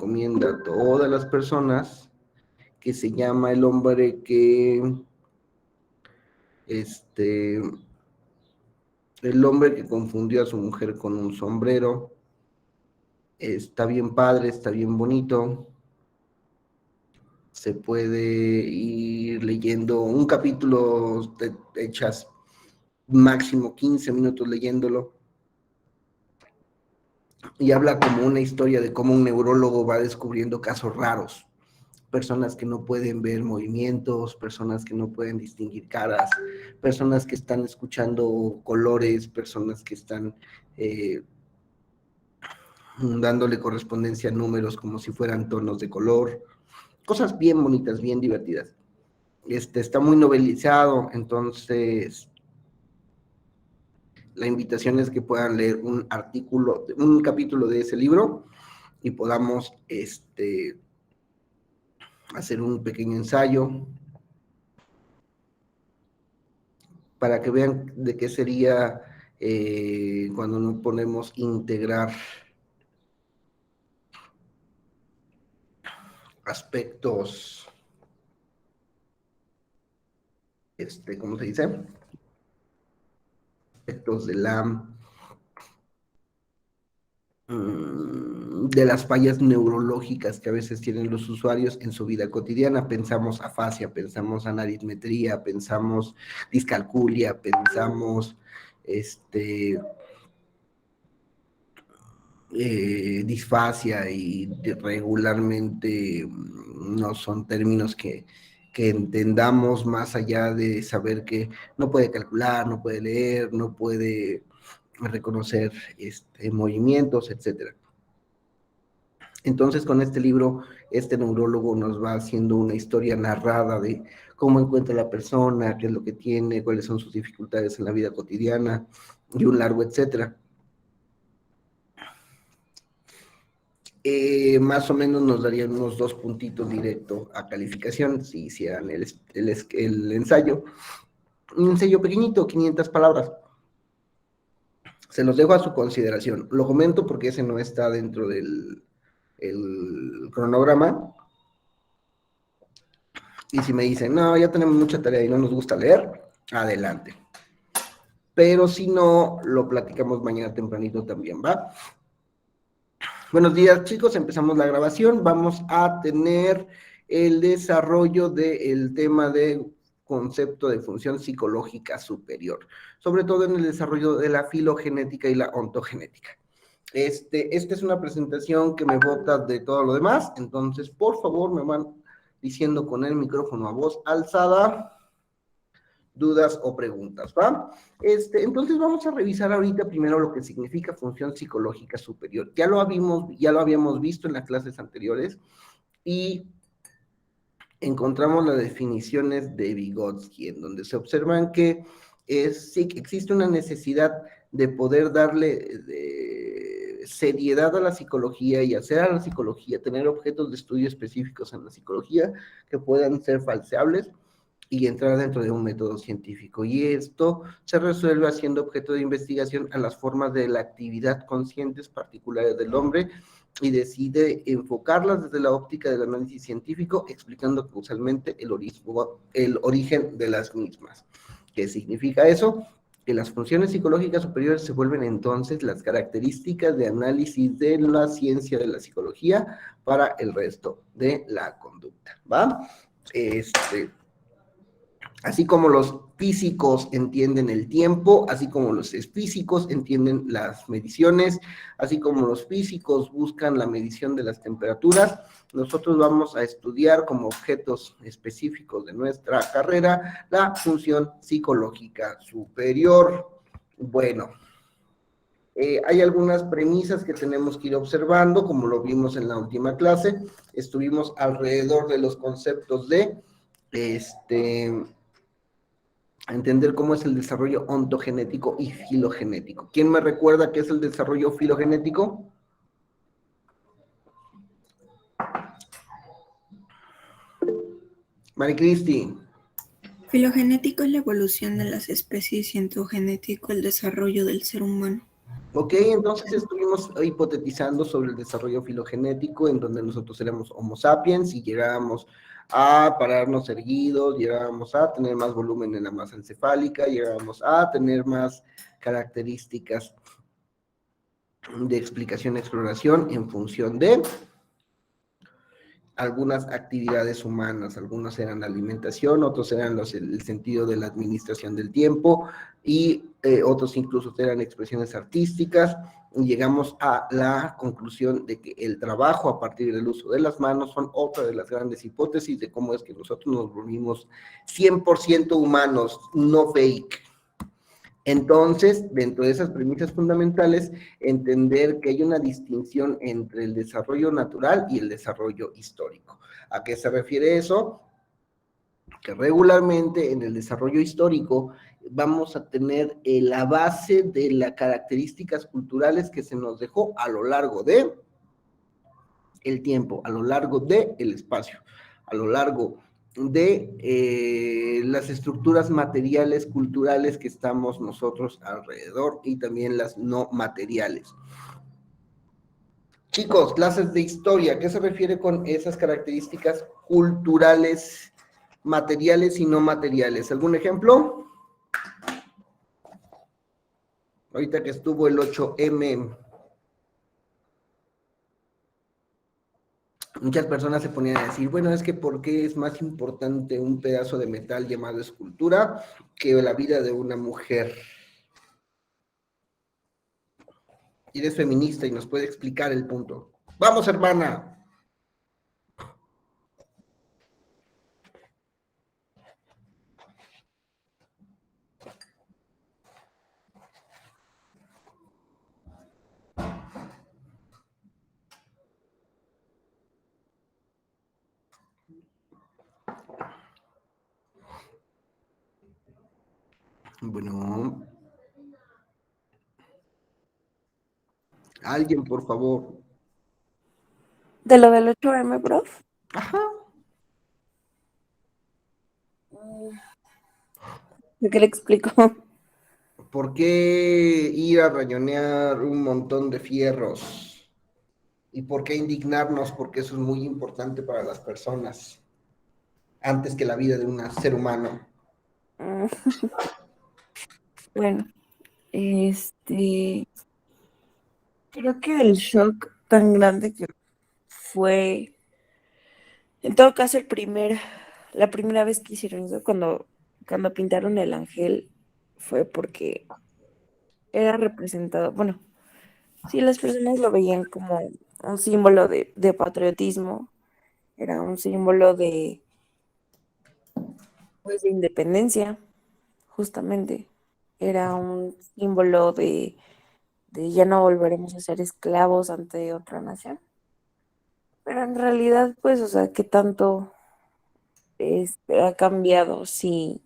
recomienda a todas las personas, que se llama El hombre que confundió a su mujer con un sombrero. Está bien padre, está bien bonito. Se puede ir leyendo un capítulo, te echas máximo 15 minutos leyéndolo. Y habla como una historia de cómo un neurólogo va descubriendo casos raros. Personas que no pueden ver movimientos, personas que no pueden distinguir caras, personas que están escuchando colores, personas que están dándole correspondencia a números como si fueran tonos de color, cosas bien bonitas, bien divertidas. Está muy novelizado, entonces la invitación es que puedan leer un capítulo de ese libro y podamos hacer un pequeño ensayo para que vean de qué sería cuando nos ponemos a integrar aspectos, ¿cómo se dice? Aspectos de las fallas neurológicas que a veces tienen los usuarios en su vida cotidiana. Pensamos afasia, pensamos anaritmetría, pensamos discalculia, pensamos disfasia, y regularmente no son términos que entendamos más allá de saber que no puede calcular, no puede leer, no puede reconocer movimientos, etcétera. Entonces, con este libro, este neurólogo nos va haciendo una historia narrada de cómo encuentra la persona, qué es lo que tiene, cuáles son sus dificultades en la vida cotidiana, y un largo etcétera. Más o menos nos darían unos 2 puntitos directo a calificación si hicieran el ensayo. Un ensayo pequeñito, 500 palabras. Se los dejo a su consideración. Lo comento porque ese no está dentro del cronograma. Y si me dicen, no, ya tenemos mucha tarea y no nos gusta leer, adelante. Pero si no, lo platicamos mañana tempranito también, ¿va? Buenos días, chicos. Empezamos la grabación. Vamos a tener el desarrollo del tema de concepto de función psicológica superior, sobre todo en el desarrollo de la filogenética y la ontogenética. Esta es una presentación que me bota de todo lo demás, entonces, por favor, me van diciendo con el micrófono a voz alzada dudas o preguntas, ¿va? Entonces vamos a revisar ahorita primero lo que significa función psicológica superior. Ya lo habíamos visto en las clases anteriores y encontramos las definiciones de Vygotsky, en donde se observan que sí que existe una necesidad de poder darle seriedad a la psicología y hacer a la psicología, tener objetos de estudio específicos en la psicología que puedan ser falseables y entrar dentro de un método científico. Y esto se resuelve haciendo objeto de investigación a las formas de la actividad conscientes particulares del hombre y decide enfocarlas desde la óptica del análisis científico, explicando causalmente el origen de las mismas. ¿Qué significa eso? Que las funciones psicológicas superiores se vuelven entonces las características de análisis de la ciencia de la psicología para el resto de la conducta, ¿va? Así como los físicos entienden el tiempo, así como los físicos entienden las mediciones, así como los físicos buscan la medición de las temperaturas, nosotros vamos a estudiar como objetos específicos de nuestra carrera la función psicológica superior. Bueno, hay algunas premisas que tenemos que ir observando, como lo vimos en la última clase. Estuvimos alrededor de los conceptos de entender cómo es el desarrollo ontogenético y filogenético. ¿Quién me recuerda qué es el desarrollo filogenético? Maricristi. Filogenético es la evolución de las especies y ontogenético el desarrollo del ser humano. Ok, entonces estuvimos hipotetizando sobre el desarrollo filogenético en donde nosotros éramos Homo sapiens y llegábamos a pararnos erguidos, llegábamos a tener más volumen en la masa encefálica, llegábamos a tener más características de explicación y exploración en función de algunas actividades humanas, algunos eran la alimentación, otros eran el sentido de la administración del tiempo y otros incluso eran expresiones artísticas. Y llegamos a la conclusión de que el trabajo a partir del uso de las manos son otra de las grandes hipótesis de cómo es que nosotros nos volvimos 100% humanos, no fake. Entonces, dentro de esas premisas fundamentales, entender que hay una distinción entre el desarrollo natural y el desarrollo histórico. ¿A qué se refiere eso? Que regularmente en el desarrollo histórico vamos a tener la base de las características culturales que se nos dejó a lo largo de el tiempo, a lo largo del espacio, a lo largo de las estructuras materiales, culturales que estamos nosotros alrededor y también las no materiales. Chicos, clases de historia, ¿qué se refiere con esas características culturales, materiales y no materiales? ¿Algún ejemplo? Ahorita que estuvo el 8M, muchas personas se ponían a decir, bueno, es que ¿por qué es más importante un pedazo de metal llamado escultura que la vida de una mujer? Y eres feminista y nos puede explicar el punto. Vamos, hermana. Bueno, alguien, por favor. De lo del 8M, prof. Ajá. ¿De qué le explico? ¿Por qué ir a rayonear un montón de fierros? ¿Y por qué indignarnos? Porque eso es muy importante para las personas, antes que la vida de un ser humano. Bueno, creo que el shock tan grande que fue, en todo caso, la primera vez que hicieron eso, cuando pintaron el ángel, fue porque era representado, bueno, sí, las personas lo veían como un símbolo de patriotismo, era un símbolo pues, de independencia, justamente, era un símbolo de ya no volveremos a ser esclavos ante otra nación. Pero en realidad, pues, o sea, ¿qué tanto ha cambiado si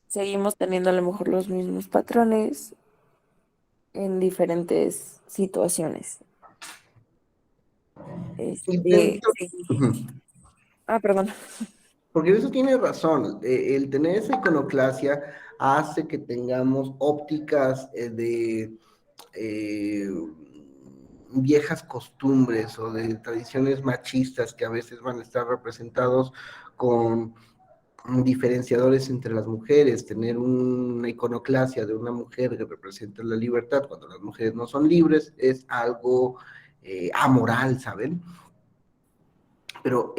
seguimos teniendo a lo mejor los mismos patrones en diferentes situaciones? Y de hecho, Sí. Ah, perdón. porque eso tiene razón, el tener esa iconoclasia hace que tengamos ópticas de eh, viejas costumbres o de tradiciones machistas que a veces van a estar representados con diferenciadores entre las mujeres, tener una iconoclasia de una mujer que representa la libertad cuando las mujeres no son libres es algo amoral, ¿saben? Pero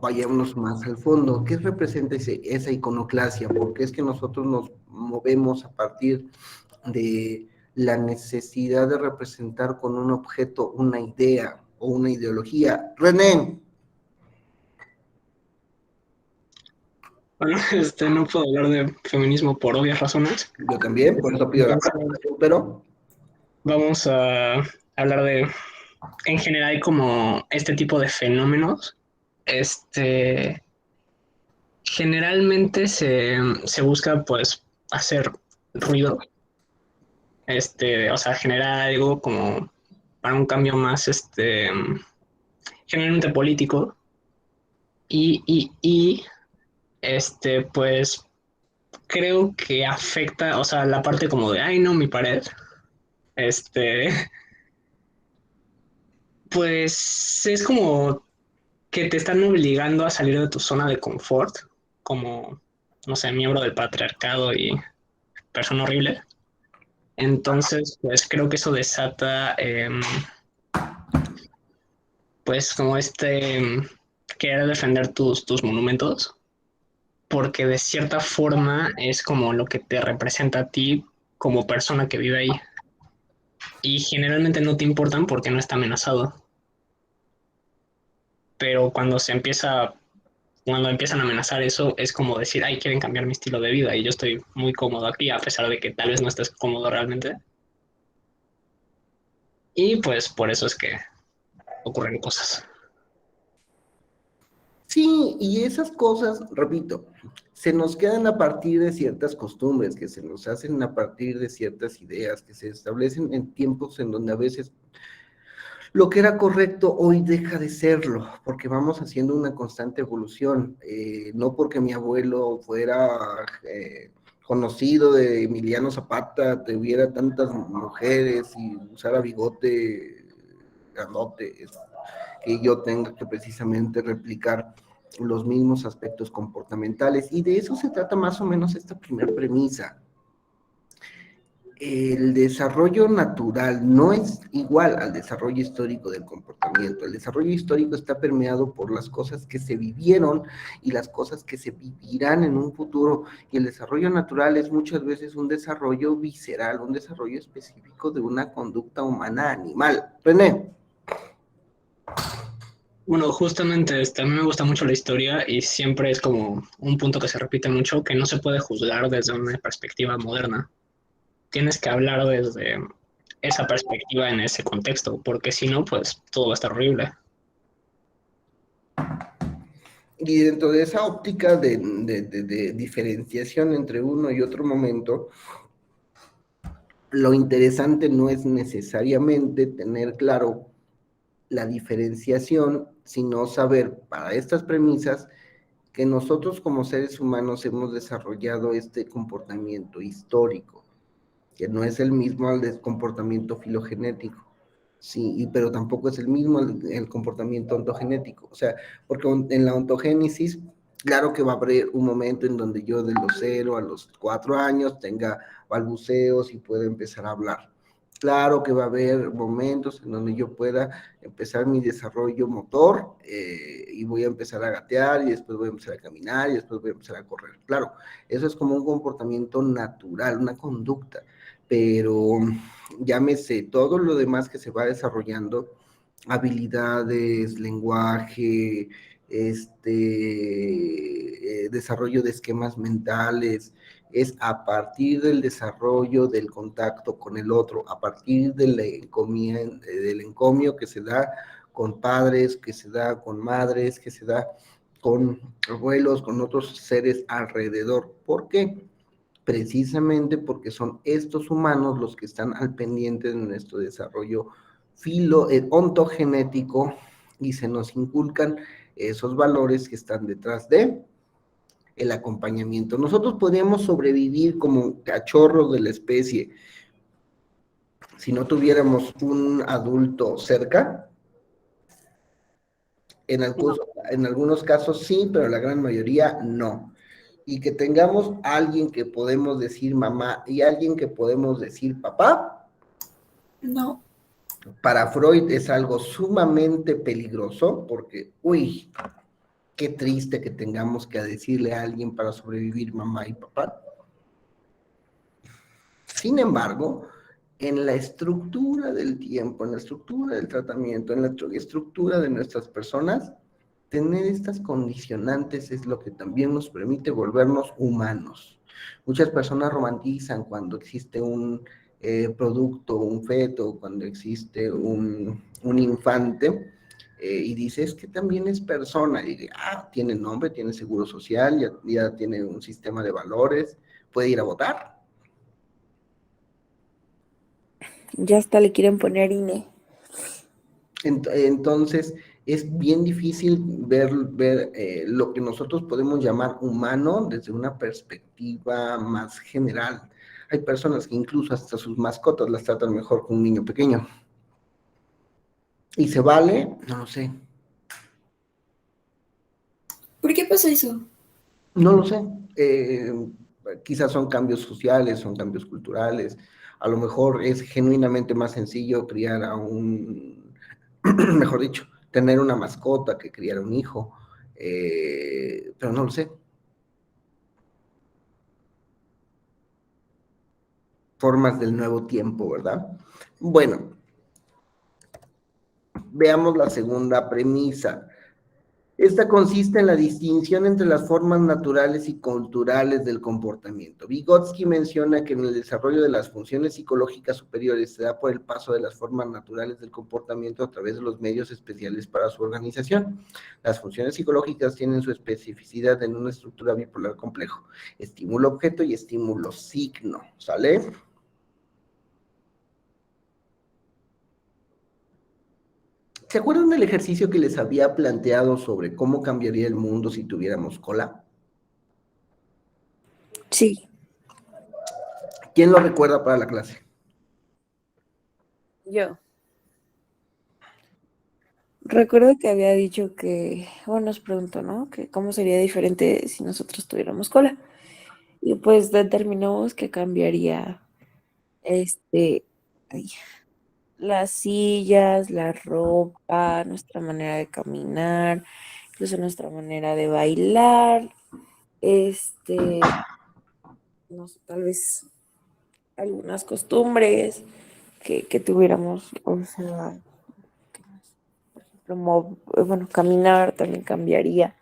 vayámonos más al fondo. ¿Qué representa esa iconoclasia? Porque es que nosotros nos movemos a partir de la necesidad de representar con un objeto una idea o una ideología. René. Bueno, no puedo hablar de feminismo por obvias razones. Yo también, por eso pido la Entonces, palabra, pero vamos a hablar en general, como este tipo de fenómenos. Generalmente se busca, pues, hacer ruido, o sea, generar algo como para un cambio más, generalmente político. Y pues, creo que afecta, o sea, la parte como de, ay, no, mi pared. Este, pues es como que te están obligando a salir de tu zona de confort, como, no sé, miembro del patriarcado y persona horrible. Entonces, pues creo que eso desata, pues como querer defender tus monumentos, porque de cierta forma es como lo que te representa a ti como persona que vive ahí. Y generalmente no te importan porque no está amenazado. Pero cuando empiezan a amenazar eso, es como decir, ay, quieren cambiar mi estilo de vida y yo estoy muy cómodo aquí, a pesar de que tal vez no estés cómodo realmente. Y pues por eso es que ocurren cosas. Sí, y esas cosas, repito, se nos quedan a partir de ciertas costumbres, que se nos hacen a partir de ciertas ideas, que se establecen en tiempos en donde a veces lo que era correcto hoy deja de serlo, porque vamos haciendo una constante evolución. No porque mi abuelo fuera conocido de Emiliano Zapata, tuviera tantas mujeres y usara bigote grandote, que yo tenga que precisamente replicar los mismos aspectos comportamentales. Y de eso se trata más o menos esta primera premisa. El desarrollo natural no es igual al desarrollo histórico del comportamiento. El desarrollo histórico está permeado por las cosas que se vivieron y las cosas que se vivirán en un futuro. Y el desarrollo natural es muchas veces un desarrollo visceral, un desarrollo específico de una conducta humana animal. René. Bueno, justamente a mí me gusta mucho la historia y siempre es como un punto que se repite mucho, que no se puede juzgar desde una perspectiva moderna. Tienes que hablar desde esa perspectiva en ese contexto, porque si no, pues todo va a estar horrible. Y dentro de esa óptica de diferenciación entre uno y otro momento, lo interesante no es necesariamente tener claro la diferenciación, sino saber para estas premisas que nosotros como seres humanos hemos desarrollado este comportamiento histórico, que no es el mismo al del comportamiento filogenético. Sí, pero tampoco es el mismo el comportamiento ontogenético. O sea, porque en la ontogénesis, claro que va a haber un momento en donde yo de los 0 a los 4 años tenga balbuceos y pueda empezar a hablar. Claro que va a haber momentos en donde yo pueda empezar mi desarrollo motor y voy a empezar a gatear y después voy a empezar a caminar y después voy a empezar a correr. Claro, eso es como un comportamiento natural, una conducta, pero llámese todo lo demás que se va desarrollando, habilidades, lenguaje, desarrollo de esquemas mentales, es a partir del desarrollo del contacto con el otro, a partir del encomio que se da con padres, que se da con madres, que se da con abuelos, con otros seres alrededor. ¿Por qué? Precisamente porque son estos humanos los que están al pendiente de nuestro desarrollo ontogenético y se nos inculcan esos valores que están detrás de el acompañamiento. Nosotros podríamos sobrevivir como cachorros de la especie si no tuviéramos un adulto cerca. No. En algunos casos sí, pero la gran mayoría no. Y que tengamos alguien que podemos decir mamá y alguien que podemos decir papá, No. para Freud es algo sumamente peligroso porque, uy, qué triste que tengamos que decirle a alguien para sobrevivir mamá y papá. Sin embargo, en la estructura del tiempo, en la estructura del tratamiento, en la estructura de nuestras personas, tener estas condicionantes es lo que también nos permite volvernos humanos. Muchas personas romantizan cuando existe un producto, un feto, cuando existe un infante, y dices que también es persona, y tiene nombre, tiene seguro social, ya tiene un sistema de valores, puede ir a votar. Ya hasta le quieren poner INE. Entonces, es bien difícil ver lo que nosotros podemos llamar humano desde una perspectiva más general. Hay personas que incluso hasta sus mascotas las tratan mejor que un niño pequeño. ¿Y se vale? No lo sé. ¿Por qué pasa eso? No lo sé. Quizás son cambios sociales, son cambios culturales. A lo mejor es genuinamente más sencillo criar a un, mejor dicho, tener una mascota que criar un hijo. Pero no lo sé. Formas del nuevo tiempo, ¿verdad? Bueno, veamos la segunda premisa. Esta consiste en la distinción entre las formas naturales y culturales del comportamiento. Vygotsky menciona que en el desarrollo de las funciones psicológicas superiores se da por el paso de las formas naturales del comportamiento a través de los medios especiales para su organización. Las funciones psicológicas tienen su especificidad en una estructura bipolar complejo, estímulo-objeto y estímulo-signo, ¿sale? ¿Se acuerdan del ejercicio que les había planteado sobre cómo cambiaría el mundo si tuviéramos cola? Sí, ¿Quién lo recuerda para la clase? yo. Recuerdo que había dicho que, bueno, nos preguntó, ¿no? Que cómo sería diferente si nosotros tuviéramos cola. Y pues determinamos que cambiaría, este, ay, las sillas, la ropa, nuestra manera de caminar, incluso nuestra manera de bailar, no sé, tal vez algunas costumbres que tuviéramos, o sea, bueno, caminar también cambiaría,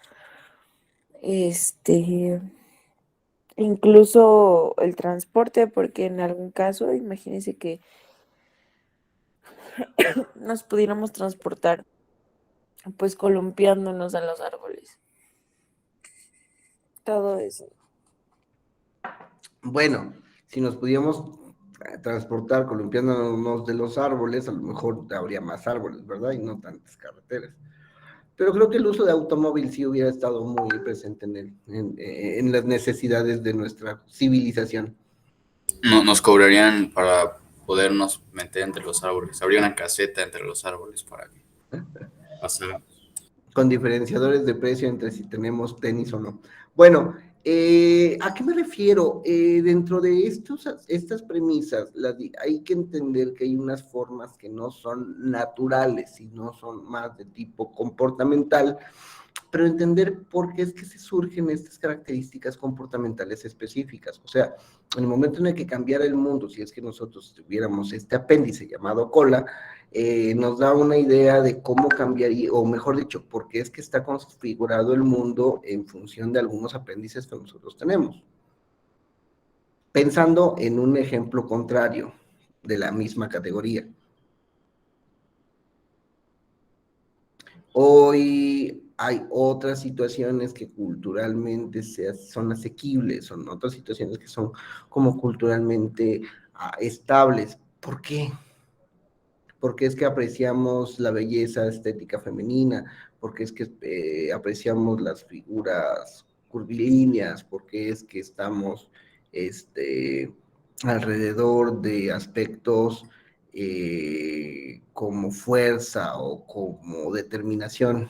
este, incluso el transporte, porque en algún caso, imagínense que nos pudiéramos transportar, pues columpiándonos a los árboles, todo eso. Bueno, si nos pudiéramos transportar columpiándonos de los árboles, a lo mejor habría más árboles, ¿verdad? Y no tantas carreteras. Pero creo que el uso de automóvil sí hubiera estado muy presente en las necesidades de nuestra civilización. No, nos cobrarían para podernos meter entre los árboles. Habría una caseta entre los árboles para que pasara. Con diferenciadores de precio entre si tenemos tenis o no. Bueno, ¿a qué me refiero? Dentro de estas premisas, hay que entender que hay unas formas que no son naturales, sino son más de tipo comportamental, pero entender por qué es que se surgen estas características comportamentales específicas. O sea, en el momento en el que cambiara el mundo, si es que nosotros tuviéramos este apéndice llamado cola, nos da una idea de cómo cambiaría, o mejor dicho, por qué es que está configurado el mundo en función de algunos apéndices que nosotros tenemos. Pensando en un ejemplo contrario de la misma categoría. Hoy hay otras situaciones que culturalmente son asequibles, son otras situaciones que son como culturalmente estables. ¿Por qué? Porque es que apreciamos la belleza estética femenina, porque es que apreciamos las figuras curvilíneas, porque es que estamos alrededor de aspectos como fuerza o como determinación.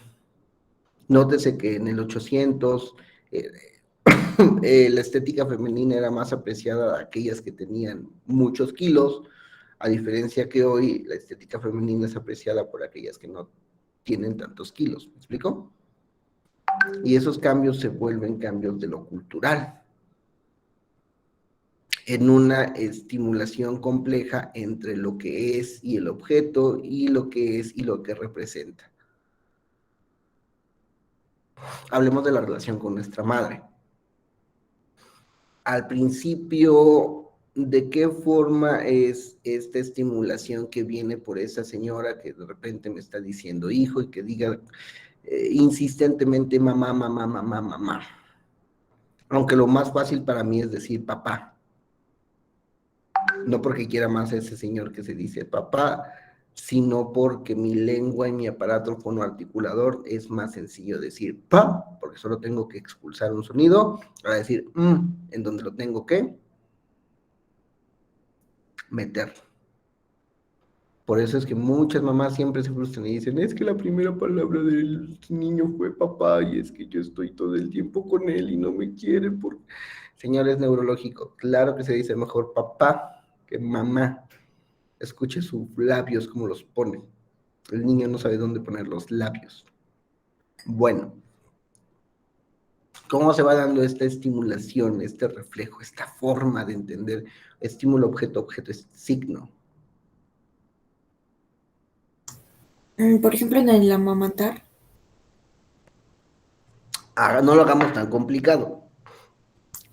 Nótese que en el 800 eh, la estética femenina era más apreciada de aquellas que tenían muchos kilos, a diferencia que hoy la estética femenina es apreciada por aquellas que no tienen tantos kilos. ¿Me explico? Y esos cambios se vuelven cambios de lo cultural, en una estimulación compleja entre lo que es y el objeto y lo que es y lo que representa. Hablemos de la relación con nuestra madre. Al principio, ¿de qué forma es esta estimulación que viene por esa señora que de repente me está diciendo hijo y que diga insistentemente mamá, mamá, mamá, mamá? Aunque lo más fácil para mí es decir papá. No porque quiera más a ese señor que se dice papá, sino porque mi lengua y mi aparato fonoarticulador es más sencillo decir pa, porque solo tengo que expulsar un sonido, para decir en donde lo tengo que meterlo. Por eso es que muchas mamás siempre se frustran y dicen, es que la primera palabra del niño fue papá y es que yo estoy todo el tiempo con él y no me quiere. Señores neurológicos, claro que se dice mejor papá que mamá. Escuche sus labios como los pone. El niño no sabe dónde poner los labios. Bueno, ¿cómo se va dando esta estimulación, este reflejo, esta forma de entender estímulo, objeto, objeto, es signo? Por ejemplo, en el amamantar. No lo hagamos tan complicado.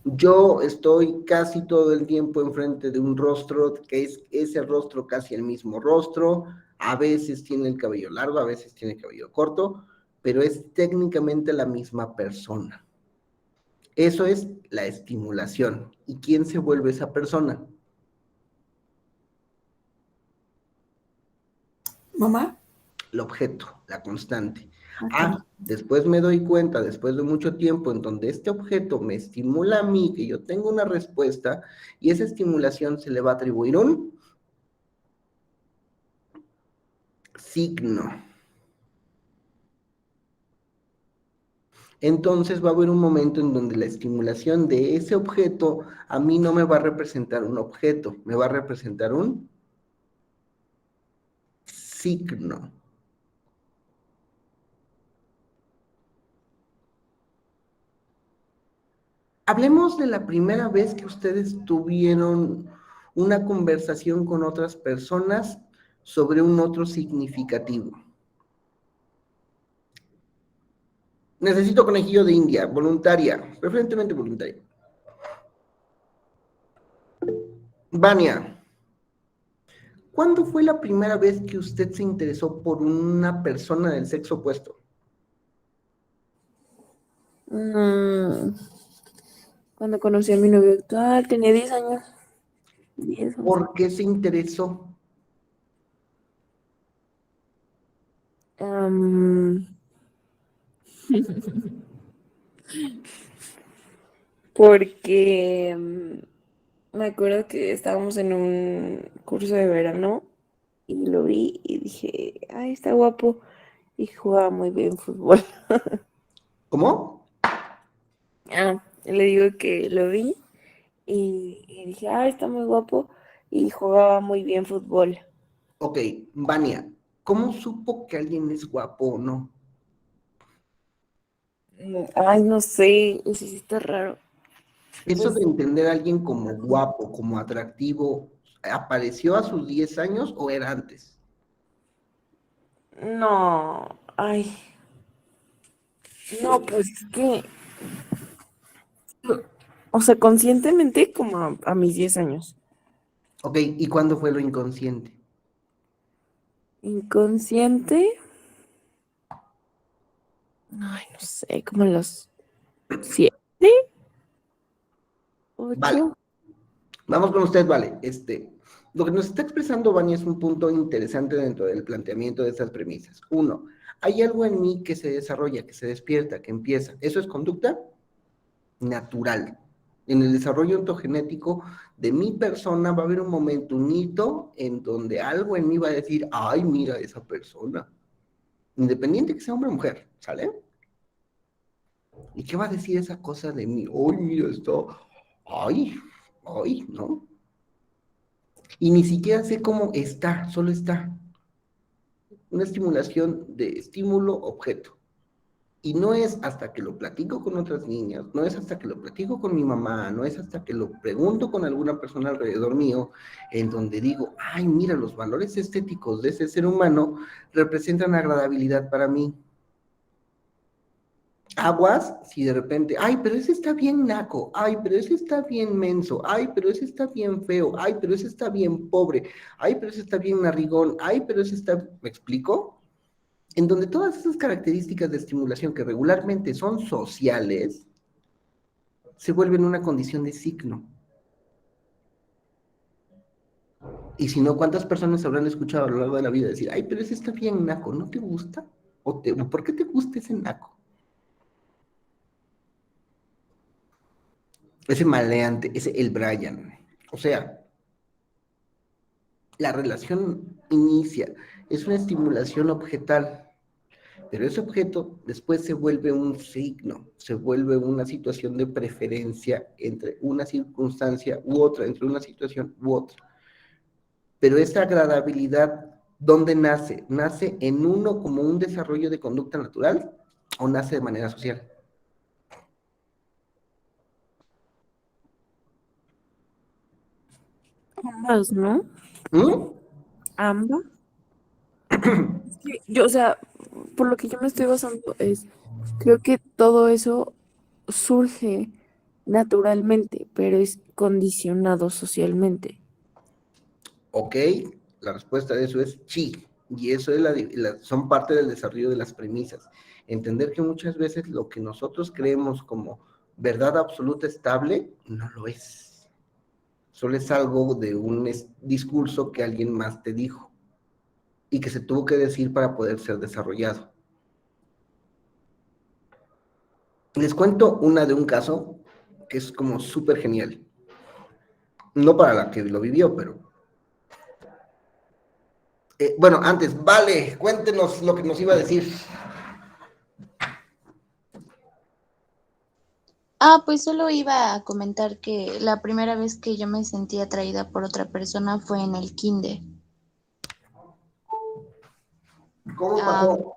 Yo estoy casi todo el tiempo enfrente de un rostro, que es ese rostro casi el mismo rostro, a veces tiene el cabello largo, a veces tiene el cabello corto, pero es técnicamente la misma persona. Eso es la estimulación. ¿Y quién se vuelve esa persona? ¿Mamá? El objeto, la constante. Ok. Después me doy cuenta, después de mucho tiempo, en donde este objeto me estimula a mí, que yo tengo una respuesta, y esa estimulación se le va a atribuir un signo. Entonces va a haber un momento en donde la estimulación de ese objeto a mí no me va a representar un objeto, me va a representar un signo. Hablemos de la primera vez que ustedes tuvieron una conversación con otras personas sobre un otro significativo. Necesito conejillo de India, voluntaria, preferentemente voluntaria. Vania, ¿cuándo fue la primera vez que usted se interesó por una persona del sexo opuesto? Cuando conocí a mi novio actual, tenía 10 años. 10, 11. ¿Por qué se interesó? Am, porque me acuerdo que estábamos en un curso de verano y lo vi y dije, ay, está guapo y jugaba muy bien fútbol. ¿Cómo? Le digo que lo vi y dije, ay, está muy guapo y jugaba muy bien fútbol. Ok, Vania, ¿cómo supo que alguien es guapo o no? Ay, no sé, eso sí está raro. Eso de Pues entender a alguien como guapo, como atractivo, ¿apareció a sus 10 años o era antes? no, ay, no, pues es que, o sea, conscientemente como a mis 10 años. Ok, ¿y cuándo fue lo inconsciente? Inconsciente, ay, no sé, como a los 7, Vale, 8. vamos con usted, vale. Lo que nos está expresando Vania es un punto interesante dentro del planteamiento de estas premisas. Uno, hay algo en mí que se desarrolla, que se despierta, que empieza. ¿Eso es conducta? Natural. En el desarrollo ontogenético de mi persona va a haber un momento, un hito, en donde algo en mí va a decir, ay, mira esa persona. Independiente que sea hombre o mujer, ¿sale? ¿Y qué va a decir esa cosa de mí? Ay, mira esto. Ay, ay, ¿no? Y ni siquiera sé cómo está, solo está. Una estimulación de estímulo-objeto. Y no es hasta que lo platico con otras niñas, no es hasta que lo platico con mi mamá, no es hasta que lo pregunto con alguna persona alrededor mío, en donde digo, ay, mira, los valores estéticos de ese ser humano representan agradabilidad para mí. Aguas, si de repente, ay, pero ese está bien naco, ay, pero ese está bien menso, ay, pero ese está bien feo, ay, pero ese está bien pobre, ay, pero ese está bien narigón, ay, pero ese está, ¿me explico? En donde todas esas características de estimulación que regularmente son sociales, se vuelven una condición de signo. Y si no, ¿cuántas personas habrán escuchado a lo largo de la vida decir, ay, pero ese está bien naco, ¿no te gusta? ¿Por qué te gusta ese naco? Ese maleante, ese el Brian. O sea, La relación inicia, es una estimulación objetal, pero ese objeto después se vuelve un signo, se vuelve una situación de preferencia entre una circunstancia u otra, entre una situación u otra. Pero esa agradabilidad, ¿dónde nace? ¿Nace en uno como un desarrollo de conducta natural o nace de manera social? Ambas, ¿no? ¿Mm? Ambas. Es que yo, o sea, por lo que yo me estoy basando es, creo que todo eso surge naturalmente, pero es condicionado socialmente. Ok, la respuesta de eso es sí, y eso es son parte del desarrollo de las premisas. Entender que muchas veces lo que nosotros creemos como verdad absoluta estable, no lo es. Solo es algo de un discurso que alguien más te dijo y que se tuvo que decir para poder ser desarrollado. Les cuento una de un caso que es como súper genial. No para la que lo vivió, pero... bueno, antes, vale, cuéntenos lo que nos iba a decir. Pues solo iba a comentar que la primera vez que yo me sentí atraída por otra persona fue en el kinder. ¿Cómo Am, pasó?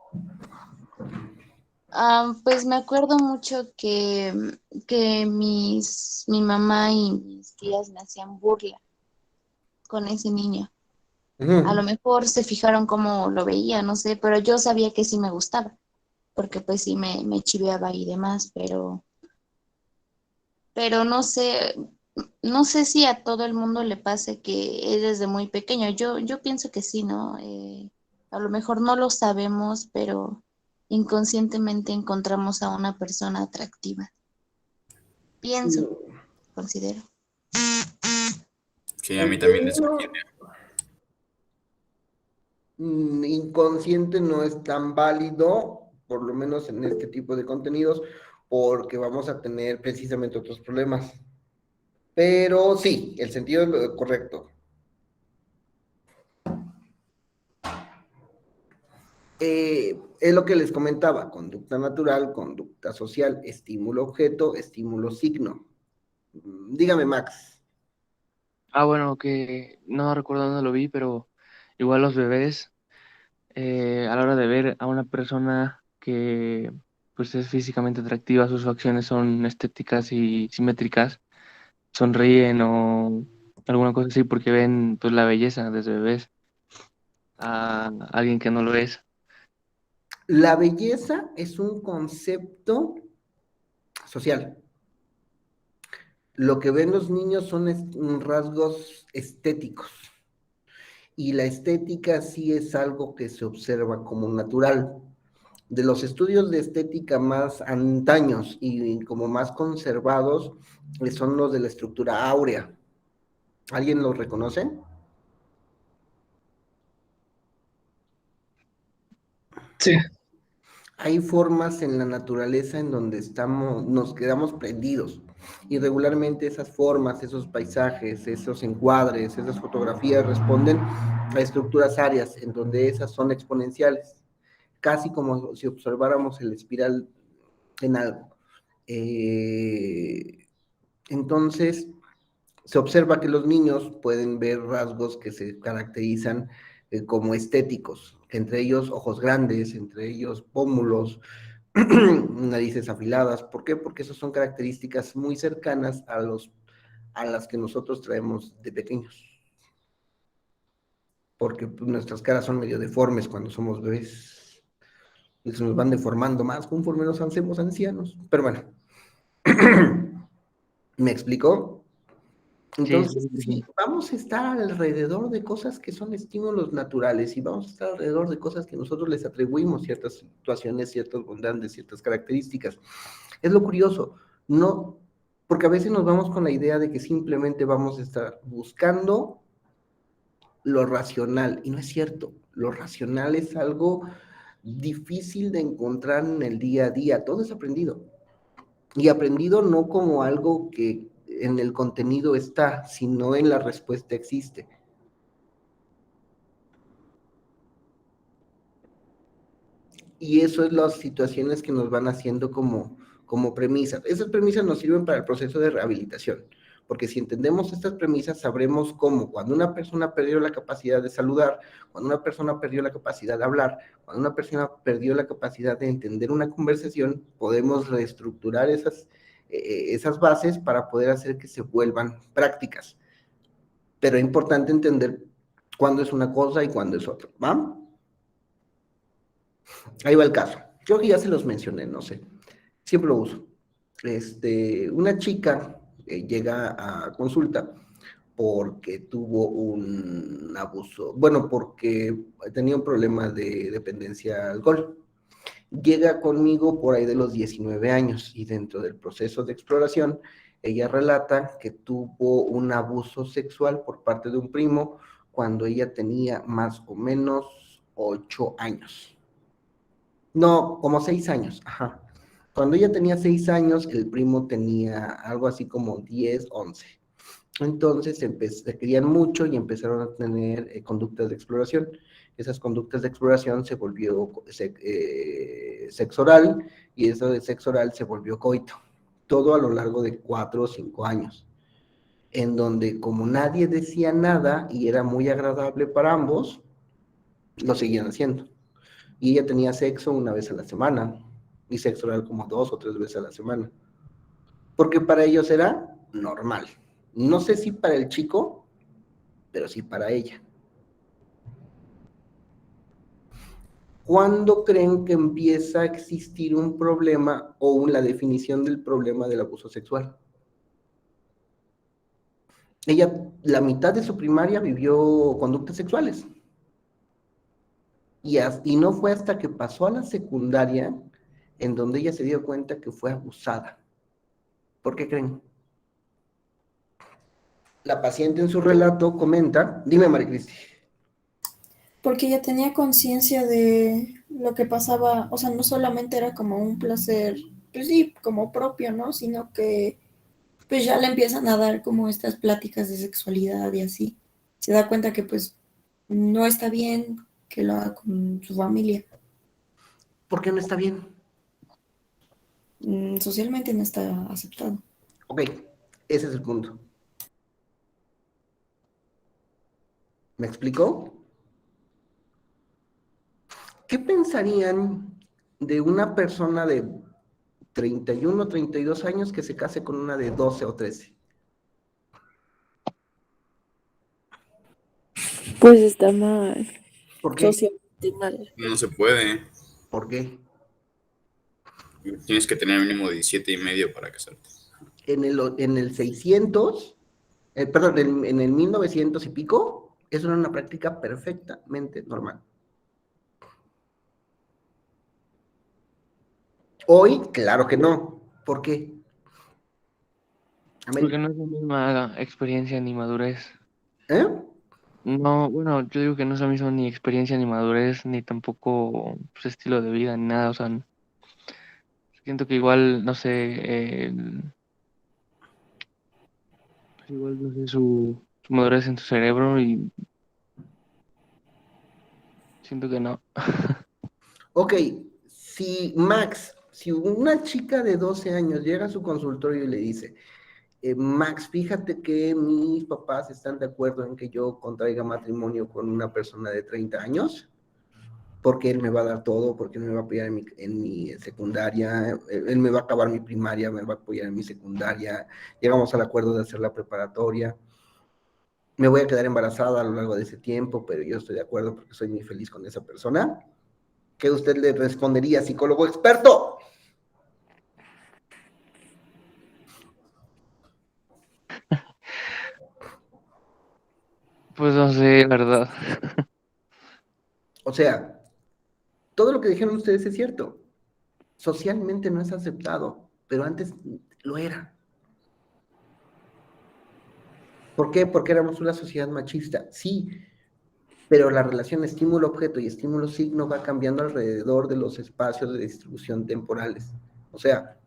pues me acuerdo mucho que mi mamá y mis tías me hacían burla con ese niño. A lo Ujú. mejor se fijaron cómo lo veía, no sé, pero yo sabía que sí me gustaba, porque pues sí me chiveaba y demás, pero no sé si a todo el mundo le pase que es desde muy pequeño. Yo pienso que sí, ¿no? A lo mejor no lo sabemos, pero inconscientemente encontramos a una persona atractiva. Pienso, considero. Sí, a mí también de eso. Entendido, inconsciente no es tan válido, por lo menos en este tipo de contenidos, porque vamos a tener precisamente otros problemas. Pero sí, el sentido es lo correcto. Es lo que les comentaba, conducta natural, conducta social, estímulo objeto, estímulo signo. Dígame, Max. Bueno, que no recuerdo dónde lo vi, pero igual los bebés, a la hora de ver a una persona que pues es físicamente atractiva, sus facciones son estéticas y simétricas, sonríen o alguna cosa así porque ven pues la belleza desde bebés a alguien que no lo es. La belleza es un concepto social. Lo que ven los niños son rasgos estéticos. Y la estética sí es algo que se observa como natural. De los estudios de estética más antaños y como más conservados son los de la estructura áurea. ¿Alguien los reconoce? Sí, Hay formas en la naturaleza en donde nos quedamos prendidos. Y regularmente esas formas, esos paisajes, esos encuadres, esas fotografías responden a estructuras áreas en donde esas son exponenciales, casi como si observáramos el espiral en algo. Eh, entonces, se observa que los niños pueden ver rasgos que se caracterizan como estéticos, entre ellos ojos grandes, entre ellos pómulos, narices afiladas. ¿Por qué? Porque esas son características muy cercanas a las que nosotros traemos de pequeños. Porque pues, nuestras caras son medio deformes cuando somos bebés. Y se nos van deformando más conforme nos hacemos ancianos. Pero bueno, ¿me explicó? Sí, Entonces, sí, sí, sí, sí. vamos a estar alrededor de cosas que son estímulos naturales y vamos a estar alrededor de cosas que nosotros les atribuimos ciertas situaciones, ciertas bondades, ciertas características. Es lo curioso, no, porque a veces nos vamos con la idea de que simplemente vamos a estar buscando lo racional y no es cierto. Lo racional es algo difícil de encontrar en el día a día, todo es aprendido. Y aprendido no como algo que en el contenido está, sino en la respuesta existe. Y eso es las situaciones que nos van haciendo como premisas. Esas premisas nos sirven para el proceso de rehabilitación, porque si entendemos estas premisas, sabremos cómo cuando una persona perdió la capacidad de saludar, cuando una persona perdió la capacidad de hablar, cuando una persona perdió la capacidad de entender una conversación, podemos reestructurar esas bases para poder hacer que se vuelvan prácticas. Pero es importante entender cuándo es una cosa y cuándo es otra, ¿va? Ahí va el caso. Creo que ya se los mencioné, no sé. Siempre lo uso. Una chica llega a consulta porque tuvo un abuso, bueno, porque tenía un problema de dependencia al alcohol. Llega conmigo por ahí de los 19 años y dentro del proceso de exploración, ella relata que tuvo un abuso sexual por parte de un primo cuando ella tenía más o menos 8 años. No, como 6 años, ajá. Cuando ella tenía 6 años, el primo tenía algo así como 10, 11. Entonces se querían mucho y empezaron a tener conductas de exploración. Esas conductas de exploración se volvió sexo oral y eso de sexo oral se volvió coito. Todo a lo largo de 4 o 5 años. En donde como nadie decía nada y era muy agradable para ambos, lo seguían haciendo. Y ella tenía sexo una vez a la semana y sexo oral como 2 o 3 veces a la semana. Porque para ellos era normal. No sé si para el chico, pero sí para ella. ¿Cuándo creen que empieza a existir un problema o la definición del problema del abuso sexual? Ella, la mitad de su primaria vivió conductas sexuales. Y no fue hasta que pasó a la secundaria en donde ella se dio cuenta que fue abusada. ¿Por qué creen? La paciente en su relato comenta, dime Maricristi. Porque ella tenía conciencia de lo que pasaba, o sea, no solamente era como un placer, pues sí, como propio, ¿no? Sino que pues ya le empiezan a dar como estas pláticas de sexualidad y así. Se da cuenta que pues no está bien que lo haga con su familia. ¿Por qué no está bien? Socialmente no está aceptado. Ok, ese es el punto. ¿Me explicó? ¿Qué pensarían de una persona de 31, 32 años que se case con una de 12 o 13? Pues está mal, ¿Por qué? socialmente mal. No se puede. ¿Por qué? Tienes que tener mínimo 17 y medio para casarte. En el 600, perdón, en el 1900 y pico, eso era una práctica perfectamente normal. Hoy, claro que no. ¿Por qué? Porque no es la misma experiencia ni madurez. ¿Eh? No, bueno, yo digo que no es lo mismo ni experiencia ni madurez, ni tampoco pues, estilo de vida, ni nada. O sea, siento que igual, no sé, igual, no sé, su madurez en su cerebro y siento que no. Ok, si una chica de 12 años llega a su consultorio y le dice, Max, fíjate que mis papás están de acuerdo en que yo contraiga matrimonio con una persona de 30 años, porque él me va a dar todo, porque él me va a apoyar en mi secundaria, él me va a acabar mi primaria, me va a apoyar en mi secundaria, llegamos al acuerdo de hacer la preparatoria, me voy a quedar embarazada a lo largo de ese tiempo, pero yo estoy de acuerdo porque soy muy feliz con esa persona. ¿Qué usted le respondería, psicólogo experto? Pues no sé, la verdad. O sea, todo lo que dijeron ustedes es cierto. Socialmente no es aceptado, pero antes lo era. ¿Por qué? Porque éramos una sociedad machista. Sí, pero la relación estímulo-objeto y estímulo-signo va cambiando alrededor de los espacios de distribución temporales. O sea,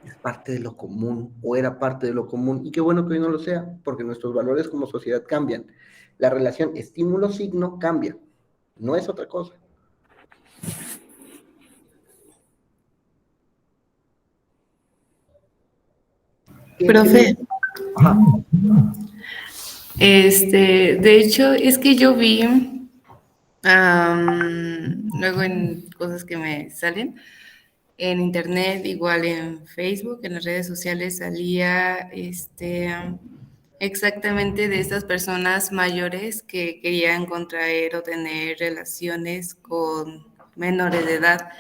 es parte de lo común, o era parte de lo común, y qué bueno que hoy no lo sea, porque nuestros valores como sociedad cambian. La relación estímulo-signo cambia, no es otra cosa. Profe, Ajá. de hecho, es que yo vi, luego en cosas que me salen, en internet, igual en Facebook, en las redes sociales, salía, exactamente de estas personas mayores que querían contraer o tener relaciones con menores de edad.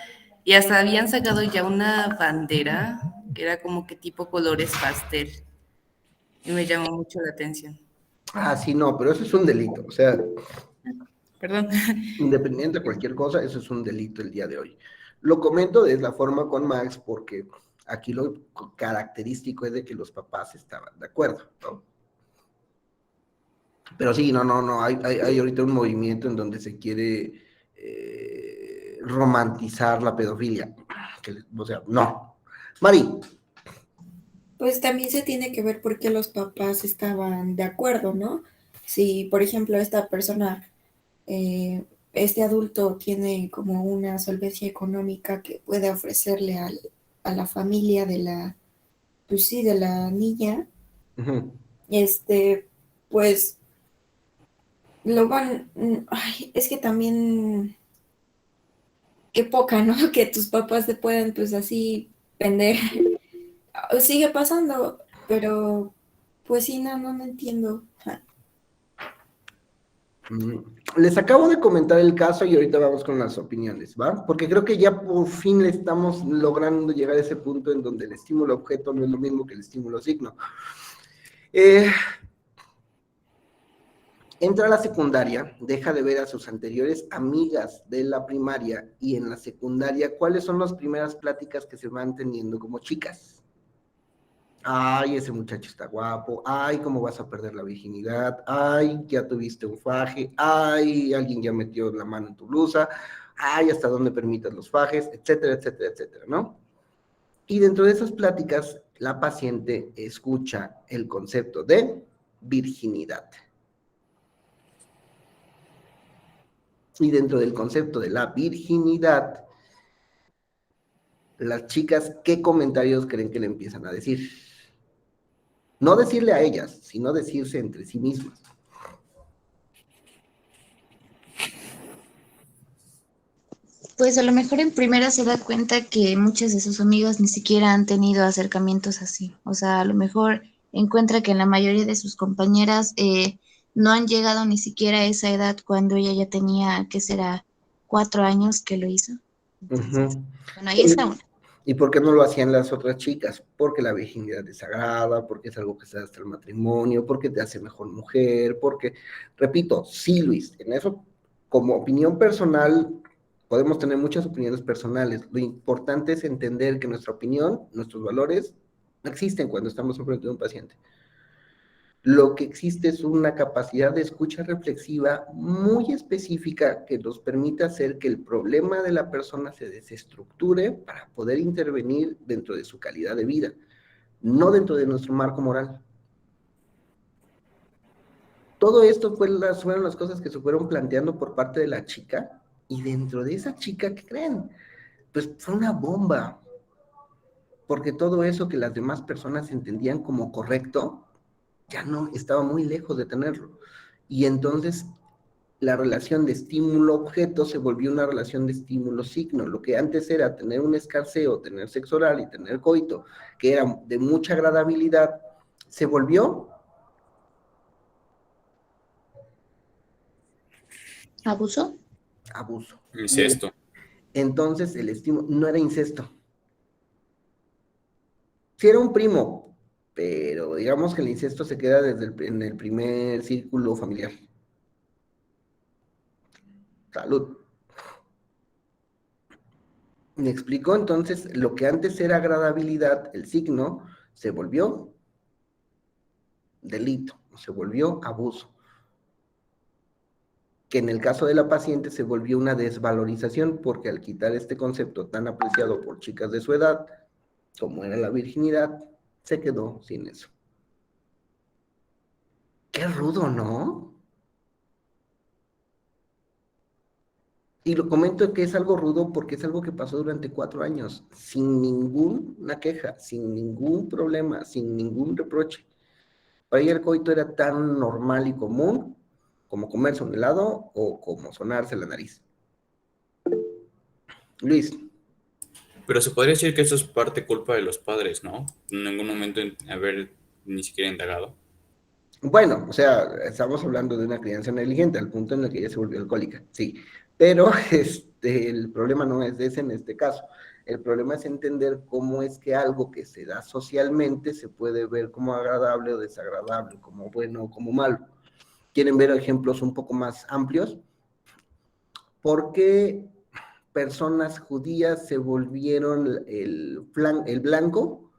Y hasta habían sacado ya una bandera que era como que tipo colores pastel. Y me llamó mucho la atención. Ah, sí, no, pero eso es un delito. O sea, Perdón. independiente de cualquier cosa, eso es un delito el día de hoy. Lo comento de la forma con Max porque aquí lo característico es de que los papás estaban de acuerdo, ¿no? Pero sí, no, hay ahorita un movimiento en donde se quiere romantizar la pedofilia. O sea, no. Mari, Pues también se tiene que ver por qué los papás estaban de acuerdo, ¿no? Si, por ejemplo, esta persona, este adulto tiene como una solvencia económica que puede ofrecerle a la familia de la, pues sí, de la niña, ujú, este, pues lo van, ay, es que también, qué poca, ¿no? Que tus papás te puedan, pues así, vender. Sigue pasando, pero pues sí, no entiendo. les acabo de comentar el caso y ahorita vamos con las opiniones, ¿va? Porque creo que ya por fin le estamos logrando llegar a ese punto en donde el estímulo objeto no es lo mismo que el estímulo signo. Entra a la secundaria, deja de ver a sus anteriores amigas de la primaria y en la secundaria, ¿cuáles son las primeras pláticas que se van teniendo como chicas? Ay, ese muchacho está guapo, ay, cómo vas a perder la virginidad, ay, ya tuviste un faje, ay, alguien ya metió la mano en tu blusa, ay, hasta dónde permitas los fajes, etcétera, etcétera, etcétera, ¿no? Y dentro de esas pláticas, la paciente escucha el concepto de virginidad. Y dentro del concepto de la virginidad, las chicas, ¿qué comentarios creen que le empiezan a decir? No decirle a ellas, sino decirse entre sí mismas. Pues a lo mejor en primera se da cuenta que muchas de sus amigas ni siquiera han tenido acercamientos así. O sea, a lo mejor encuentra que la mayoría de sus compañeras no han llegado ni siquiera a esa edad cuando ella ya tenía, ¿qué será? 4 años que lo hizo. Entonces, Uh-huh. bueno, ahí está una. ¿Y por qué no lo hacían las otras chicas? Porque la virginidad es sagrada, porque es algo que se da hasta el matrimonio, porque te hace mejor mujer, porque, repito, sí, Luis, en eso, como opinión personal, podemos tener muchas opiniones personales. Lo importante es entender que nuestra opinión, nuestros valores, no existen cuando estamos enfrente de un paciente. Lo que existe es una capacidad de escucha reflexiva muy específica que nos permite hacer que el problema de la persona se desestructure para poder intervenir dentro de su calidad de vida, no dentro de nuestro marco moral. Todo esto fueron las cosas que se fueron planteando por parte de la chica, y dentro de esa chica, ¿qué creen? Pues fue una bomba, porque todo eso que las demás personas entendían como correcto, ya no estaba muy lejos de tenerlo. Y entonces la relación de estímulo-objeto se volvió una relación de estímulo-signo. Lo que antes era tener un escarceo, tener sexo oral y tener coito, que era de mucha agradabilidad, se volvió ¿Abuso? abuso. Incesto. Entonces el estímulo no era incesto. Sí era un primo, pero digamos que el incesto se queda en el primer círculo familiar. Salud. ¿Me explico? Entonces, lo que antes era agradabilidad, el signo, se volvió delito, se volvió abuso. Que en el caso de la paciente se volvió una desvalorización, porque al quitar este concepto tan apreciado por chicas de su edad, como era la virginidad, se quedó sin eso. Qué rudo, ¿no? Y lo comento que es algo rudo porque es algo que pasó durante 4 años, sin ninguna queja, sin ningún problema, sin ningún reproche. Para ella el coito era tan normal y común como comerse un helado o como sonarse la nariz. Luis. Pero se podría decir que eso es parte culpa de los padres, ¿no? En ningún momento haber ni siquiera indagado. Bueno, o sea, estamos hablando de una crianza negligente, al punto en el que ella se volvió alcohólica, sí. Pero el problema no es ese en este caso. El problema es entender cómo es que algo que se da socialmente se puede ver como agradable o desagradable, como bueno o como malo. ¿Quieren ver ejemplos un poco más amplios? ¿Por qué personas judías se volvieron el blanco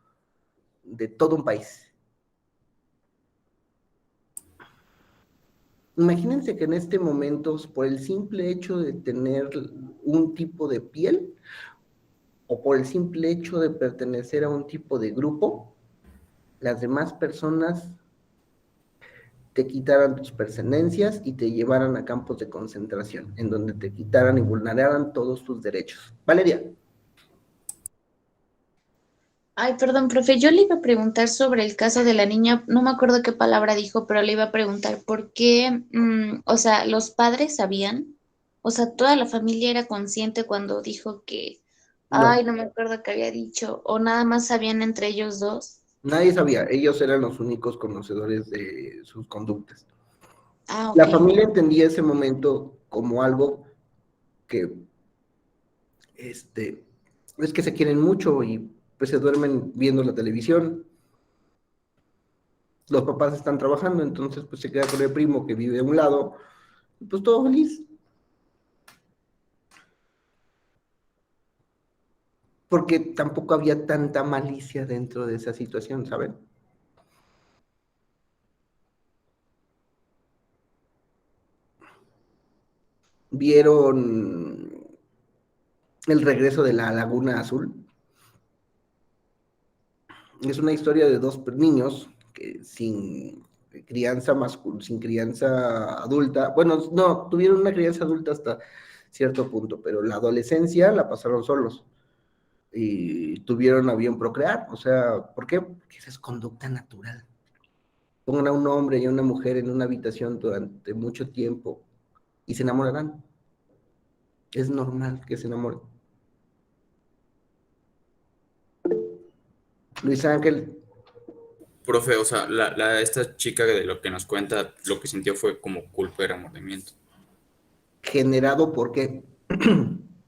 de todo un país? Imagínense que en este momento, por el simple hecho de tener un tipo de piel, o por el simple hecho de pertenecer a un tipo de grupo, las demás personas te quitaran tus pertenencias y te llevaran a campos de concentración, en donde te quitaran y vulneraran todos tus derechos. Valeria. Ay, perdón, profe, yo le iba a preguntar sobre el caso de la niña, no me acuerdo qué palabra dijo, pero le iba a preguntar por qué, o sea, los padres sabían, o sea, toda la familia era consciente cuando dijo que, No, ay, no me acuerdo qué había dicho, o nada más sabían entre ellos dos. nadie sabía, ellos eran los únicos conocedores de sus conductas. Ah, La ok. familia entendía ese momento como algo que, es que se quieren mucho y pues se duermen viendo la televisión. Los papás están trabajando, entonces pues se queda con el primo que vive a un lado, y pues todo feliz. Porque tampoco había tanta malicia dentro de esa situación, ¿saben? ¿Vieron El regreso de la Laguna Azul? Es una historia de 2 niños que sin sin crianza adulta, bueno, no, tuvieron una crianza adulta hasta cierto punto, pero la adolescencia la pasaron solos y tuvieron a bien procrear, o sea, ¿por qué? Porque esa es conducta natural. Pongan a un hombre y a una mujer en una habitación durante mucho tiempo y se enamorarán. Es normal que se enamoren. Luis Ángel, Profe, o sea, esta chica de lo que nos cuenta, lo que sintió fue como culpa y remordimiento generado por qué.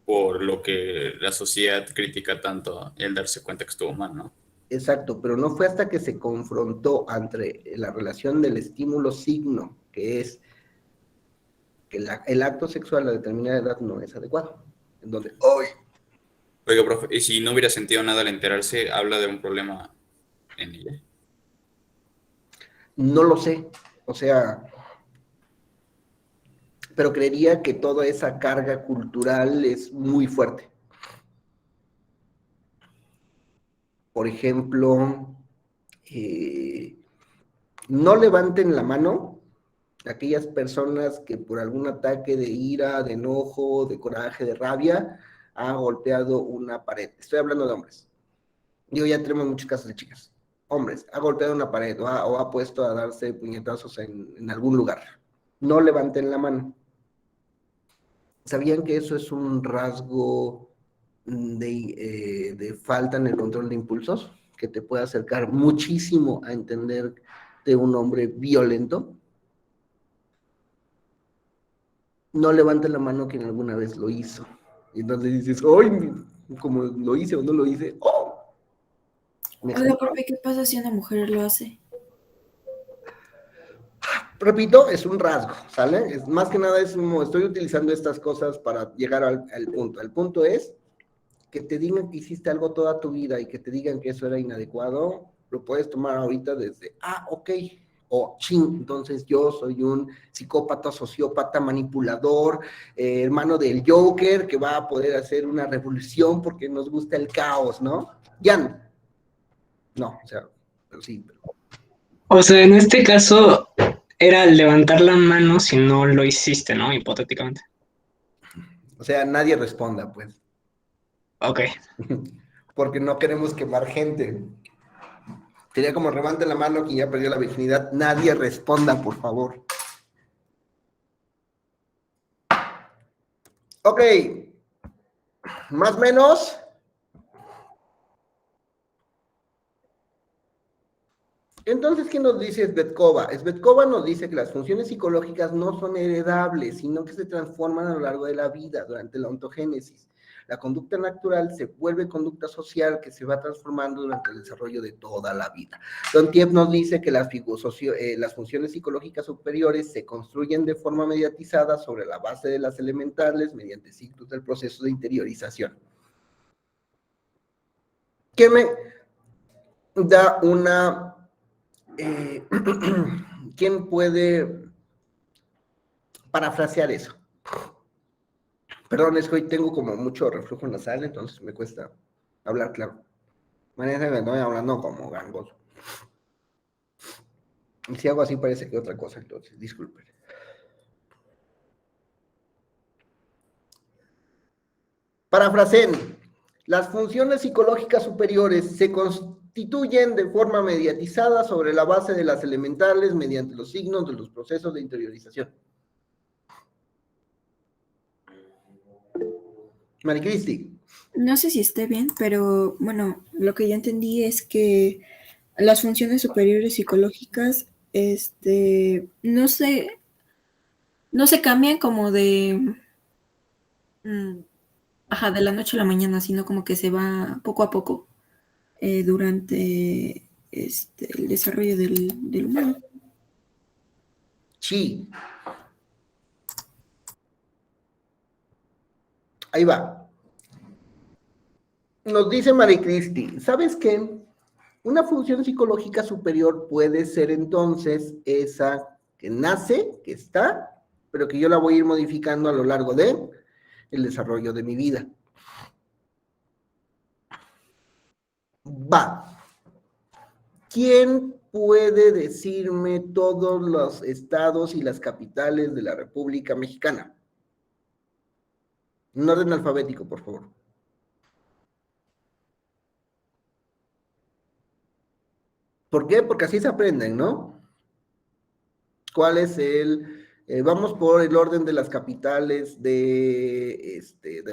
por lo que la sociedad critica tanto, el darse cuenta que estuvo mal, ¿no? Exacto, pero no fue hasta que se confrontó entre la relación del estímulo-signo, que es que el acto sexual a determinada edad no es adecuado. En donde, ¡ay! Oiga, profe, y si no hubiera sentido nada al enterarse, habla de un problema en ella. No lo sé, o sea, pero creería que toda esa carga cultural es muy fuerte. Por ejemplo, no levanten la mano aquellas personas que por algún ataque de ira, de enojo, de coraje, de rabia, han golpeado una pared. Estoy hablando de hombres. Yo ya tenemos muchos casos de chicas. Hombres, ha golpeado una pared o ha puesto a darse puñetazos en algún lugar. No levanten la mano. ¿Sabían que eso es un rasgo de falta en el control de impulsos? Que te puede acercar muchísimo a entender de un hombre violento. No levante la mano quien alguna vez lo hizo. Y entonces dices, ¡ay! Como lo hice o no lo hice. ¡Oh! Oiga, profe, ¿qué pasa si una mujer lo hace? Repito, es un rasgo, ¿sale? Es, más que nada es como estoy utilizando estas cosas para llegar al punto. El punto es que te digan que hiciste algo toda tu vida y que te digan que eso era inadecuado, lo puedes tomar ahorita desde, ok, o ching, entonces yo soy un psicópata, sociópata, manipulador, hermano del Joker, que va a poder hacer una revolución porque nos gusta el caos, ¿no? Ya no, o sea, pero sí. O sea, en este caso era levantar la mano si no lo hiciste, ¿no? Hipotéticamente. O sea, nadie responda, pues. Ok. Porque no queremos quemar gente. Sería como levante la mano quien ya perdió la virginidad. Nadie responda, por favor. Ok. Más o menos. Entonces, ¿qué nos dice Svetkova? Svetkova nos dice que las funciones psicológicas no son heredables, sino que se transforman a lo largo de la vida durante la ontogénesis. La conducta natural se vuelve conducta social que se va transformando durante el desarrollo de toda la vida. Don Tiep nos dice que las funciones psicológicas superiores se construyen de forma mediatizada sobre la base de las elementales mediante ciclos del proceso de interiorización. ¿Qué me da una... ¿quién puede parafrasear eso? Perdón, es que hoy tengo como mucho reflujo nasal, entonces me cuesta hablar claro. Mañana me estoy hablando como gangoso. Y si hago así parece que otra cosa, entonces, disculpen. Parafraseen. Las funciones psicológicas superiores se constituyen de forma mediatizada sobre la base de las elementales mediante los signos de los procesos de interiorización. Maricristi. No sé si esté bien, pero bueno, lo que ya entendí es que las funciones superiores psicológicas, no se cambian como mm, de la noche a la mañana, sino como que se va poco a poco durante el desarrollo del humano. Sí. Ahí va. Nos dice Maricristi, ¿sabes qué? Una función psicológica superior puede ser entonces esa que nace, que está, pero que yo la voy a ir modificando a lo largo de el desarrollo de mi vida. Va. ¿Quién puede decirme todos los estados y las capitales de la República Mexicana? En orden alfabético, por favor. ¿Por qué? Porque así se aprenden, ¿no? ¿Cuál es vamos por el orden de las capitales de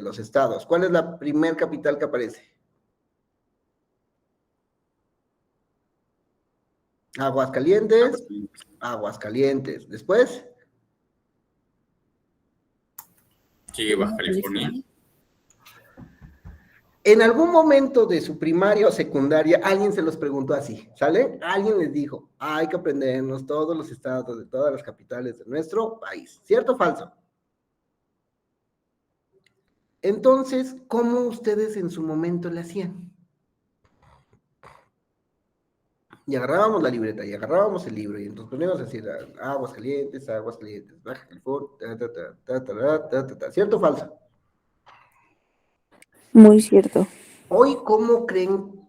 los estados. ¿Cuál es la primer capital que aparece? Aguascalientes. Aguascalientes. Después. Sí, Baja California. En algún momento de su primaria o secundaria, alguien se los preguntó así, ¿sale? Alguien les dijo, hay que aprendernos todos los estados de todas las capitales de nuestro país. ¿Cierto o falso? Entonces, ¿cómo ustedes en su momento le hacían? Y agarrábamos la libreta, y agarrábamos el libro, y entonces poníamos así, Aguascalientes, Baja California, ¿cierto o falso? Muy cierto. Hoy, ¿cómo creen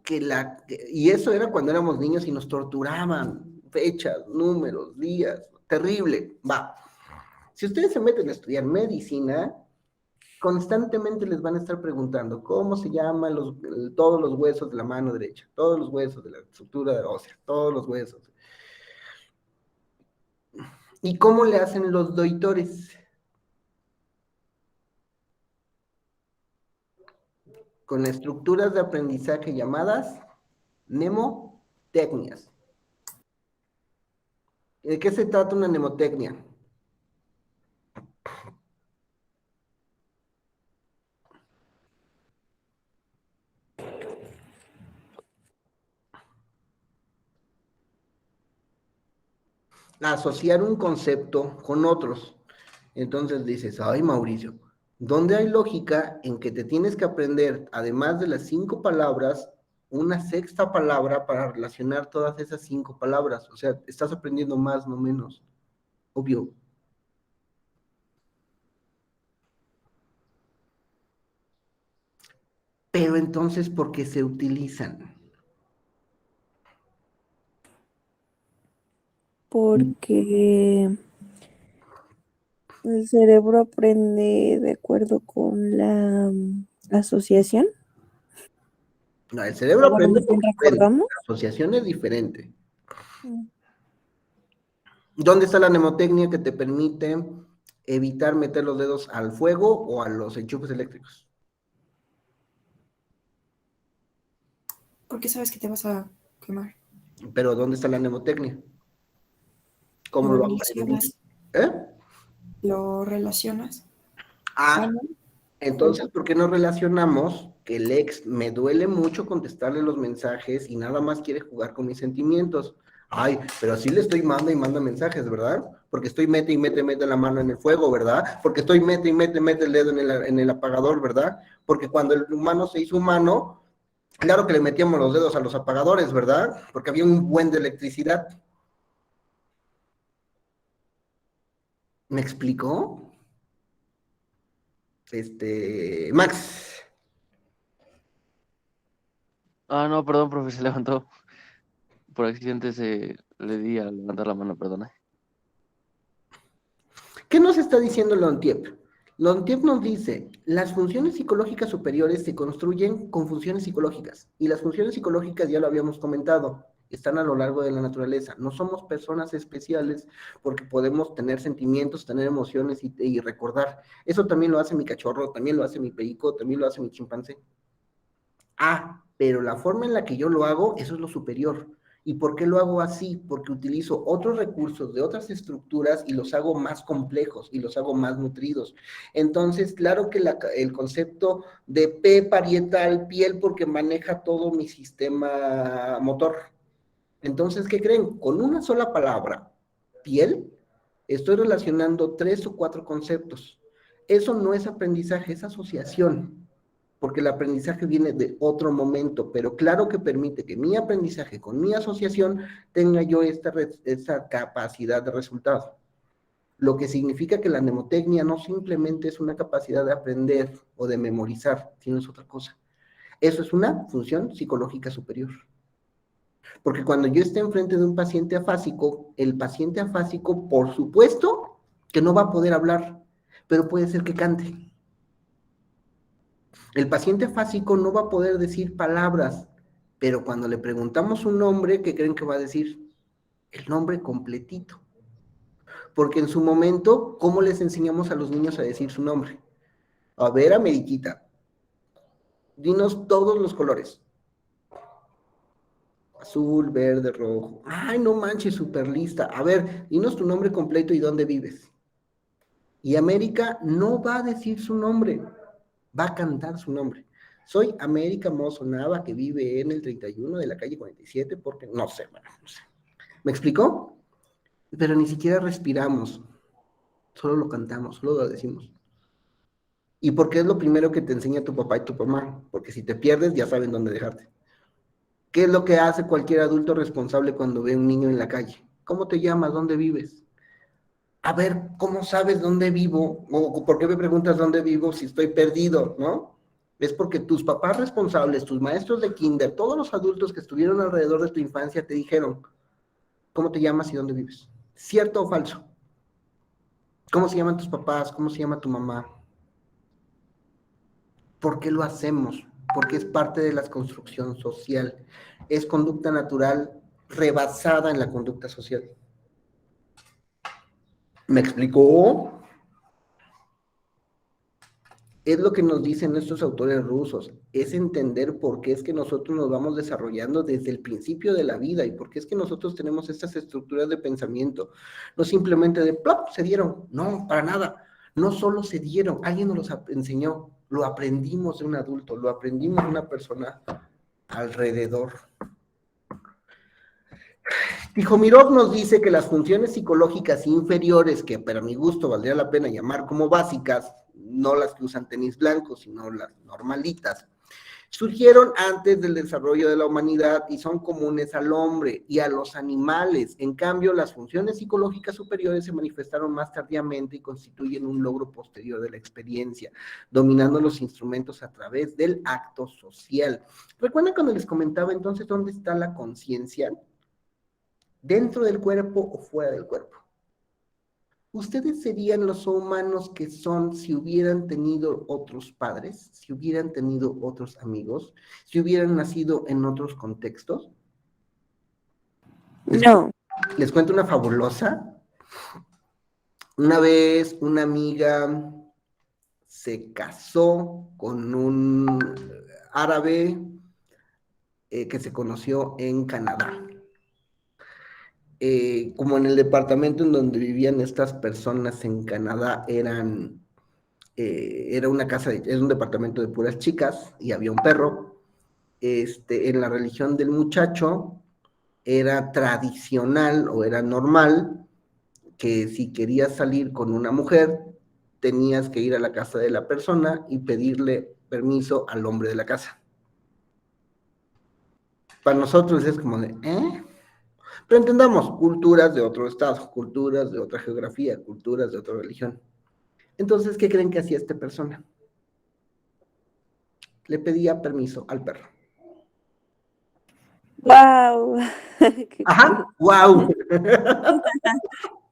y eso era cuando éramos niños y nos torturaban, fechas, números, días, terrible, va. Si ustedes se meten a estudiar medicina, constantemente les van a estar preguntando cómo se llaman todos los huesos de la mano derecha, todos los huesos de la estructura ósea, todos los huesos. ¿Y cómo le hacen los doitores? Con estructuras de aprendizaje llamadas mnemotecnias. ¿De qué se trata una mnemotecnia? Asociar un concepto con otros. Entonces dices, ay Mauricio, ¿dónde hay lógica en que te tienes que aprender, además de las 5 palabras, una sexta palabra para relacionar todas esas 5 palabras? O sea, estás aprendiendo más, no menos. Obvio. Pero entonces, ¿por qué se utilizan? Porque El cerebro aprende de acuerdo con la asociación. No, el cerebro Bueno, aprende lo que porque aprende. recordamos. La asociación es diferente. Mm. ¿Dónde está la mnemotecnia que te permite evitar meter los dedos al fuego o a los enchufes eléctricos? Porque sabes que te vas a quemar. Pero ¿dónde está la mnemotecnia? ¿Cómo Lo lo aprendí? relacionas. ¿Eh? Lo relacionas. Ah, ¿no? entonces, ¿por qué no relacionamos que el ex me duele mucho contestarle los mensajes y nada más quiere jugar con mis sentimientos? Ay, pero así le estoy manda y manda mensajes, ¿verdad? Porque estoy mete y mete la mano en el fuego, ¿verdad? Porque estoy mete y mete el dedo en el apagador, ¿verdad? Porque cuando el humano se hizo humano, claro que le metíamos los dedos a los apagadores, ¿verdad? Porque había un buen de electricidad. ¿Me explicó? Max. Ah, no, perdón, profe, se levantó. Por accidente le di a levantar la mano, perdona. ¿Qué nos está diciendo Leontief? Leontief nos dice, las funciones psicológicas superiores se construyen con funciones psicológicas, y las funciones psicológicas ya lo habíamos comentado, están a lo largo de la naturaleza. No somos personas especiales porque podemos tener sentimientos, tener emociones y recordar. Eso también lo hace mi cachorro, también lo hace mi perico, también lo hace mi chimpancé. Ah, pero la forma en la que yo lo hago, eso es lo superior. ¿Y por qué lo hago así? Porque utilizo otros recursos de otras estructuras y los hago más complejos y los hago más nutridos. Entonces, claro que el concepto de P parietal, piel, porque maneja todo mi sistema motor. Entonces, ¿qué creen? Con una sola palabra, piel, estoy relacionando 3 o 4 conceptos. Eso no es aprendizaje, es asociación, porque el aprendizaje viene de otro momento, pero claro que permite que mi aprendizaje con mi asociación tenga yo esta capacidad de resultado. Lo que significa que la mnemotecnia no simplemente es una capacidad de aprender o de memorizar, sino es otra cosa. Eso es una función psicológica superior. Porque cuando yo esté enfrente de un paciente afásico, el paciente afásico, por supuesto, que no va a poder hablar, pero puede ser que cante. El paciente afásico no va a poder decir palabras, pero cuando le preguntamos un nombre, ¿qué creen que va a decir? El nombre completito. Porque en su momento, ¿cómo les enseñamos a los niños a decir su nombre? A ver, Ameriquita, dinos todos los colores. Azul, verde, rojo. Ay, no manches, súper lista. A ver, dinos tu nombre completo y dónde vives. Y América no va a decir su nombre, va a cantar su nombre. Soy América Mozo Nava, que vive en el 31 de la calle 47, porque no sé, bueno, no sé. ¿Me explicó? Pero ni siquiera respiramos, solo lo cantamos, solo lo decimos. ¿Y por qué es lo primero que te enseña tu papá y tu mamá? Porque si te pierdes, ya saben dónde dejarte. ¿Qué es lo que hace cualquier adulto responsable cuando ve a un niño en la calle? ¿Cómo te llamas? ¿Dónde vives? A ver, ¿cómo sabes dónde vivo? ¿O por qué me preguntas dónde vivo si estoy perdido, no? Es porque tus papás responsables, tus maestros de kinder, todos los adultos que estuvieron alrededor de tu infancia te dijeron, ¿cómo te llamas y dónde vives? ¿Cierto o falso? ¿Cómo se llaman tus papás? ¿Cómo se llama tu mamá? ¿Por qué lo hacemos? Porque es parte de la construcción social. Es conducta natural rebasada en la conducta social. ¿Me explicó? Es lo que nos dicen estos autores rusos, es entender por qué es que nosotros nos vamos desarrollando desde el principio de la vida y por qué es que nosotros tenemos estas estructuras de pensamiento. No simplemente de plop, se dieron, no, para nada. No solo se dieron, alguien nos los enseñó, lo aprendimos de un adulto, lo aprendimos de una persona alrededor. Tijomirov nos dice que las funciones psicológicas inferiores, que para mi gusto valdría la pena llamar como básicas, no las que usan tenis blancos, sino las normalitas, surgieron antes del desarrollo de la humanidad y son comunes al hombre y a los animales. En cambio, las funciones psicológicas superiores se manifestaron más tardíamente y constituyen un logro posterior de la experiencia, dominando los instrumentos a través del acto social. ¿Recuerdan cuando les comentaba entonces dónde está la conciencia? ¿Dentro del cuerpo o fuera del cuerpo? ¿Ustedes serían los humanos que son si hubieran tenido otros padres, si hubieran tenido otros amigos, si hubieran nacido en otros contextos? No. Les cuento una fabulosa. Una vez una amiga se casó con un árabe que se conoció en Canadá. Como en el departamento en donde vivían estas personas en Canadá era una casa, es un departamento de puras chicas y había un perro. En la religión del muchacho era tradicional o era normal que si querías salir con una mujer, tenías que ir a la casa de la persona y pedirle permiso al hombre de la casa. Para nosotros es como de, Pero entendamos, culturas de otro estado, culturas de otra geografía, culturas de otra religión. Entonces, ¿qué creen que hacía esta persona? Le pedía permiso al perro. ¡Wow! Ajá, wow.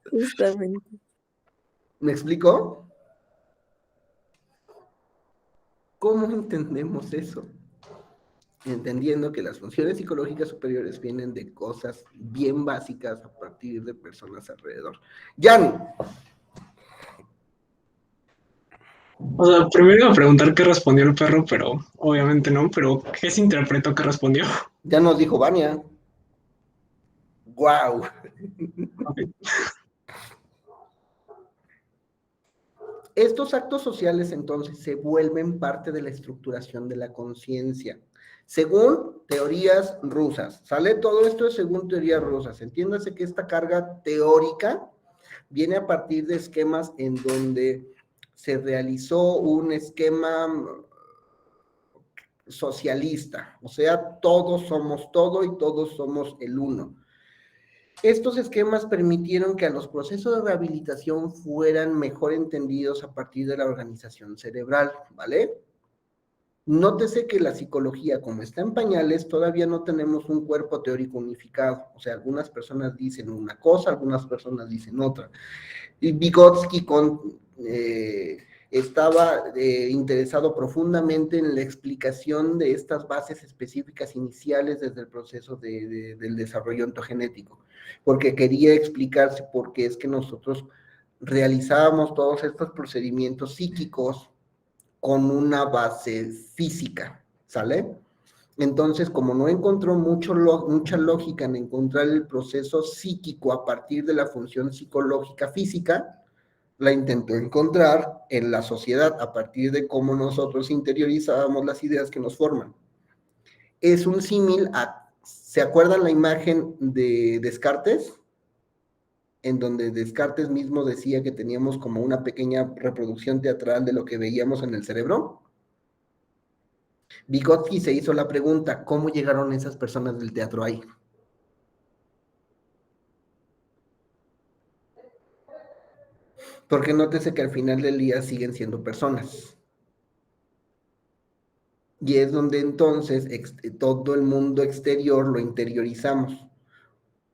Justamente. ¿Me explico? ¿Cómo entendemos eso? Entendiendo que las funciones psicológicas superiores vienen de cosas bien básicas a partir de personas alrededor. Jan. O sea, primero iba a preguntar qué respondió el perro, pero obviamente no, pero ¿qué se interpretó que respondió? Ya nos dijo Vania. Wow. Okay. Estos actos sociales entonces se vuelven parte de la estructuración de la conciencia, según teorías rusas. ¿Sale? Todo esto es según teorías rusas. Entiéndase que esta carga teórica viene a partir de esquemas en donde se realizó un esquema socialista, o sea, todos somos todo y todos somos el uno. Estos esquemas permitieron que a los procesos de rehabilitación fueran mejor entendidos a partir de la organización cerebral, ¿vale? Nótese que la psicología, como está en pañales, todavía no tenemos un cuerpo teórico unificado. O sea, algunas personas dicen una cosa, algunas personas dicen otra. Y Vygotsky estaba interesado profundamente en la explicación de estas bases específicas iniciales desde el proceso del desarrollo ontogenético, porque quería explicarse por qué es que nosotros realizábamos todos estos procedimientos psíquicos con una base física, ¿sale? Entonces, como no encontró mucha lógica en encontrar el proceso psíquico a partir de la función psicológica física, la intentó encontrar en la sociedad a partir de cómo nosotros interiorizábamos las ideas que nos forman. Es un símil a, ¿se acuerdan la imagen de Descartes? En donde Descartes mismo decía que teníamos como una pequeña reproducción teatral de lo que veíamos en el cerebro. Vygotsky se hizo la pregunta, ¿cómo llegaron esas personas del teatro ahí? Porque nótese que al final del día siguen siendo personas. Y es donde entonces todo el mundo exterior lo interiorizamos,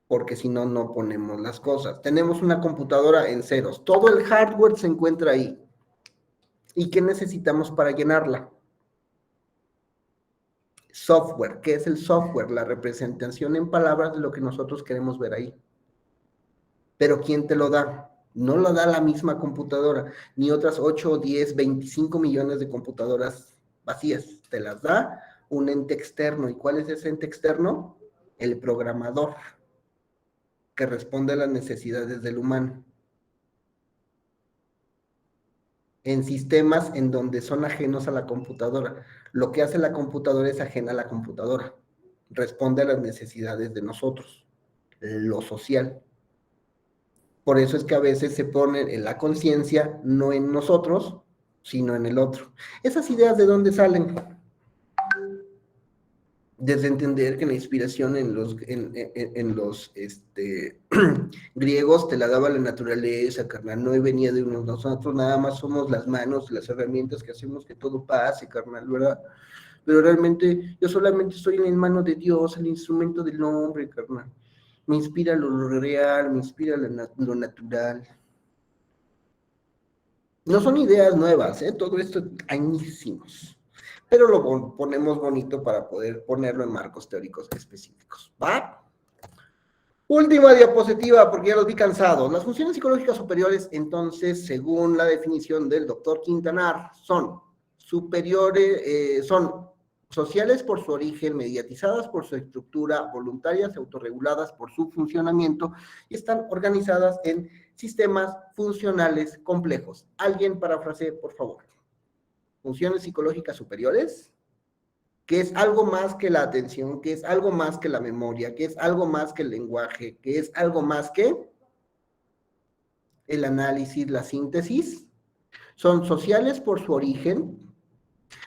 porque si no, no ponemos las cosas. Tenemos una computadora en ceros, todo el hardware se encuentra ahí. ¿Y qué necesitamos para llenarla? Software. ¿Qué es el software? La representación en palabras de lo que nosotros queremos ver ahí. Pero ¿quién te lo da? No lo da la misma computadora, ni otras 8, 10, 25 millones de computadoras vacías. Te las da un ente externo. ¿Y cuál es ese ente externo? El programador, que responde a las necesidades del humano. En sistemas en donde son ajenos a la computadora. Lo que hace la computadora es ajena a la computadora. Responde a las necesidades de nosotros, lo social. Por eso es que a veces se pone en la conciencia, no en nosotros, sino en el otro. ¿Esas ideas de dónde salen? Desde entender que la inspiración en los griegos te la daba la naturaleza, carnal, no venía de uno, nosotros nada más somos las manos, las herramientas que hacemos que todo pase, carnal, ¿verdad? Pero realmente yo solamente estoy en manos de Dios, el instrumento del hombre, carnal. Me inspira lo real, me inspira lo natural. No son ideas nuevas, todo esto añísimos, pero lo ponemos bonito para poder ponerlo en marcos teóricos específicos, ¿va? Última diapositiva, porque ya los vi cansados. Las funciones psicológicas superiores, entonces, según la definición del doctor Quintanar, son superiores, son sociales por su origen, mediatizadas por su estructura, voluntarias y autorreguladas por su funcionamiento, y están organizadas en sistemas funcionales complejos. ¿Alguien parafrasee, por favor? Funciones psicológicas superiores, que es algo más que la atención, que es algo más que la memoria, que es algo más que el lenguaje, que es algo más que el análisis, la síntesis. Son sociales por su origen,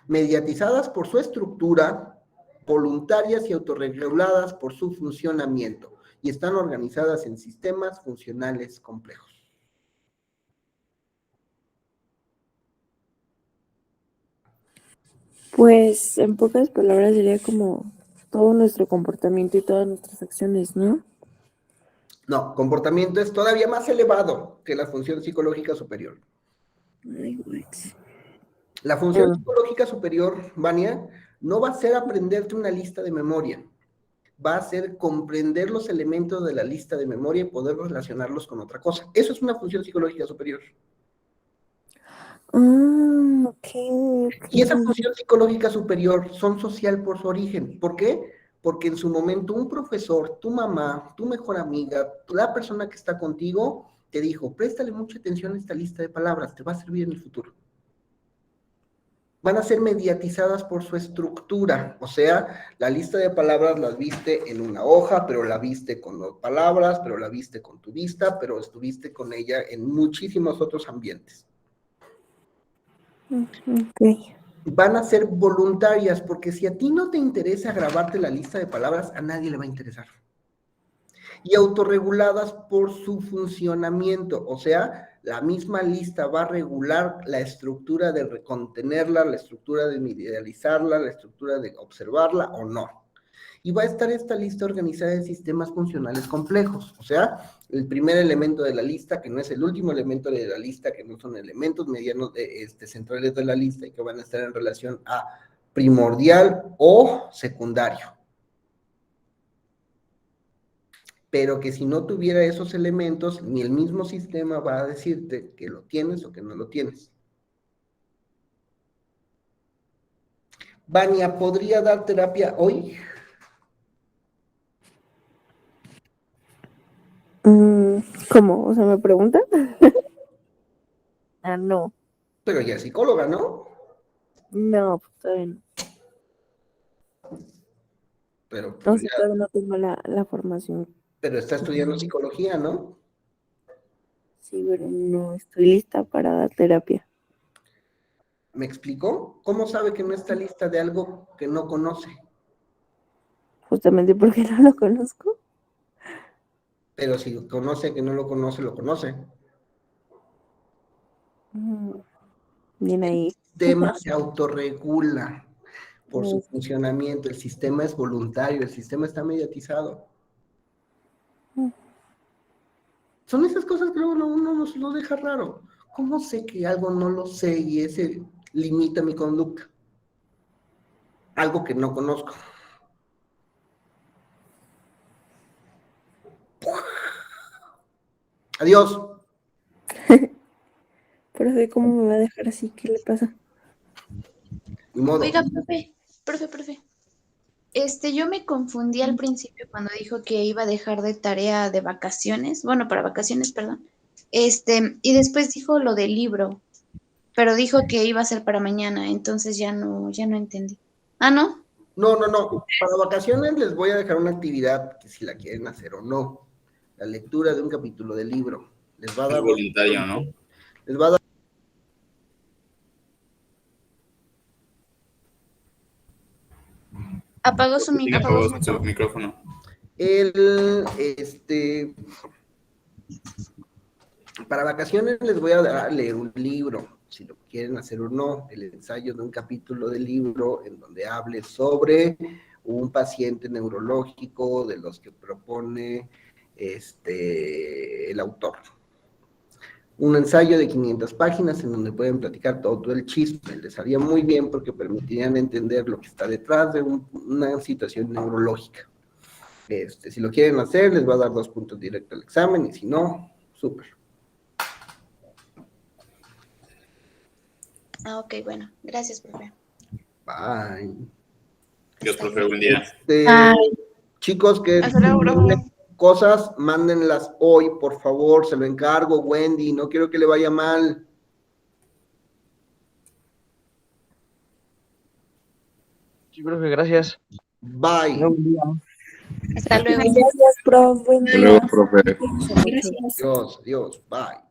mediatizadas por su estructura, voluntarias y autorreguladas por su funcionamiento, y están organizadas en sistemas funcionales complejos. Pues en pocas palabras sería como todo nuestro comportamiento y todas nuestras acciones, ¿no? No, comportamiento es todavía más elevado que la función psicológica superior. Ay, güey. La función psicológica superior, Vania, no va a ser aprenderte una lista de memoria, va a ser comprender los elementos de la lista de memoria y poder relacionarlos con otra cosa. Eso es una función psicológica superior. Ok. Y esa función psicológica superior son social por su origen. ¿Por qué? Porque en su momento un profesor, tu mamá, tu mejor amiga, la persona que está contigo, te dijo, préstale mucha atención a esta lista de palabras, te va a servir en el futuro. Van a ser mediatizadas por su estructura, o sea, la lista de palabras las viste en una hoja, pero la viste con las palabras, pero la viste con tu vista, pero estuviste con ella en muchísimos otros ambientes. Ok. Van a ser voluntarias, porque si a ti no te interesa grabarte la lista de palabras, a nadie le va a interesar. Y autorreguladas por su funcionamiento, o sea, la misma lista va a regular la estructura de contenerla, la estructura de idealizarla, la estructura de observarla o no. Y va a estar esta lista organizada en sistemas funcionales complejos, o sea, el primer elemento de la lista, que no es el último elemento de la lista, que no son elementos medianos centrales de la lista y que van a estar en relación a primordial o secundario. Pero que si no tuviera esos elementos, ni el mismo sistema va a decirte que lo tienes o que no lo tienes. Vania, ¿podría dar terapia hoy? ¿Cómo? O sea, ¿me pregunta? No. Pero ya es psicóloga, ¿no? No, pues todavía no. Pero, O pues, sea, todavía no tengo la formación. pero está estudiando psicología, ¿no? Sí, pero no estoy lista para dar terapia. ¿Me explicó? ¿Cómo sabe que no está lista de algo que no conoce? Justamente porque no lo conozco. Pero si conoce que no lo conoce, lo conoce. Bien ahí. El sistema se autorregula por su funcionamiento. El sistema es voluntario, el sistema está mediatizado. Son esas cosas que luego uno nos lo deja raro. ¿Cómo sé que algo no lo sé y ese limita mi conducta? Algo que no conozco. Adiós. Pero sé cómo me va a dejar así. ¿Qué le pasa? Ni modo. Oiga, profe. Yo me confundí al principio cuando dijo que iba a dejar de tarea de vacaciones, bueno, para vacaciones, perdón. Y después dijo lo del libro, pero dijo que iba a ser para mañana, entonces ya no entendí. ¿Ah, no? No. Para vacaciones les voy a dejar una actividad que si la quieren hacer o no. La lectura de un capítulo del libro. Les va a Es dar voluntario, ¿no? Les va a dar Apagó su Tiene micrófono. apagado su micrófono. Para vacaciones les voy a dar a leer un libro, si lo quieren hacer o no, el ensayo de un capítulo del libro en donde hable sobre un paciente neurológico de los que propone el autor. un ensayo de 500 páginas en donde pueden platicar todo el chisme. Les haría muy bien porque permitirían entender lo que está detrás de una situación neurológica. Si lo quieren hacer, les va a dar 2 puntos directo al examen, y si no, súper. Ah, ok, bueno. Gracias, profe. Bye. Dios, profe, buen día. Chicos, que Hasta luego, profe. tienen cosas, mándenlas hoy, por favor, se lo encargo, Wendy, no quiero que le vaya mal. Sí, profe, gracias. Bye. Hasta luego. Gracias, prof. Buen Hasta día. luego, profe. Cuídense mucho. Gracias. Adiós, adiós, bye.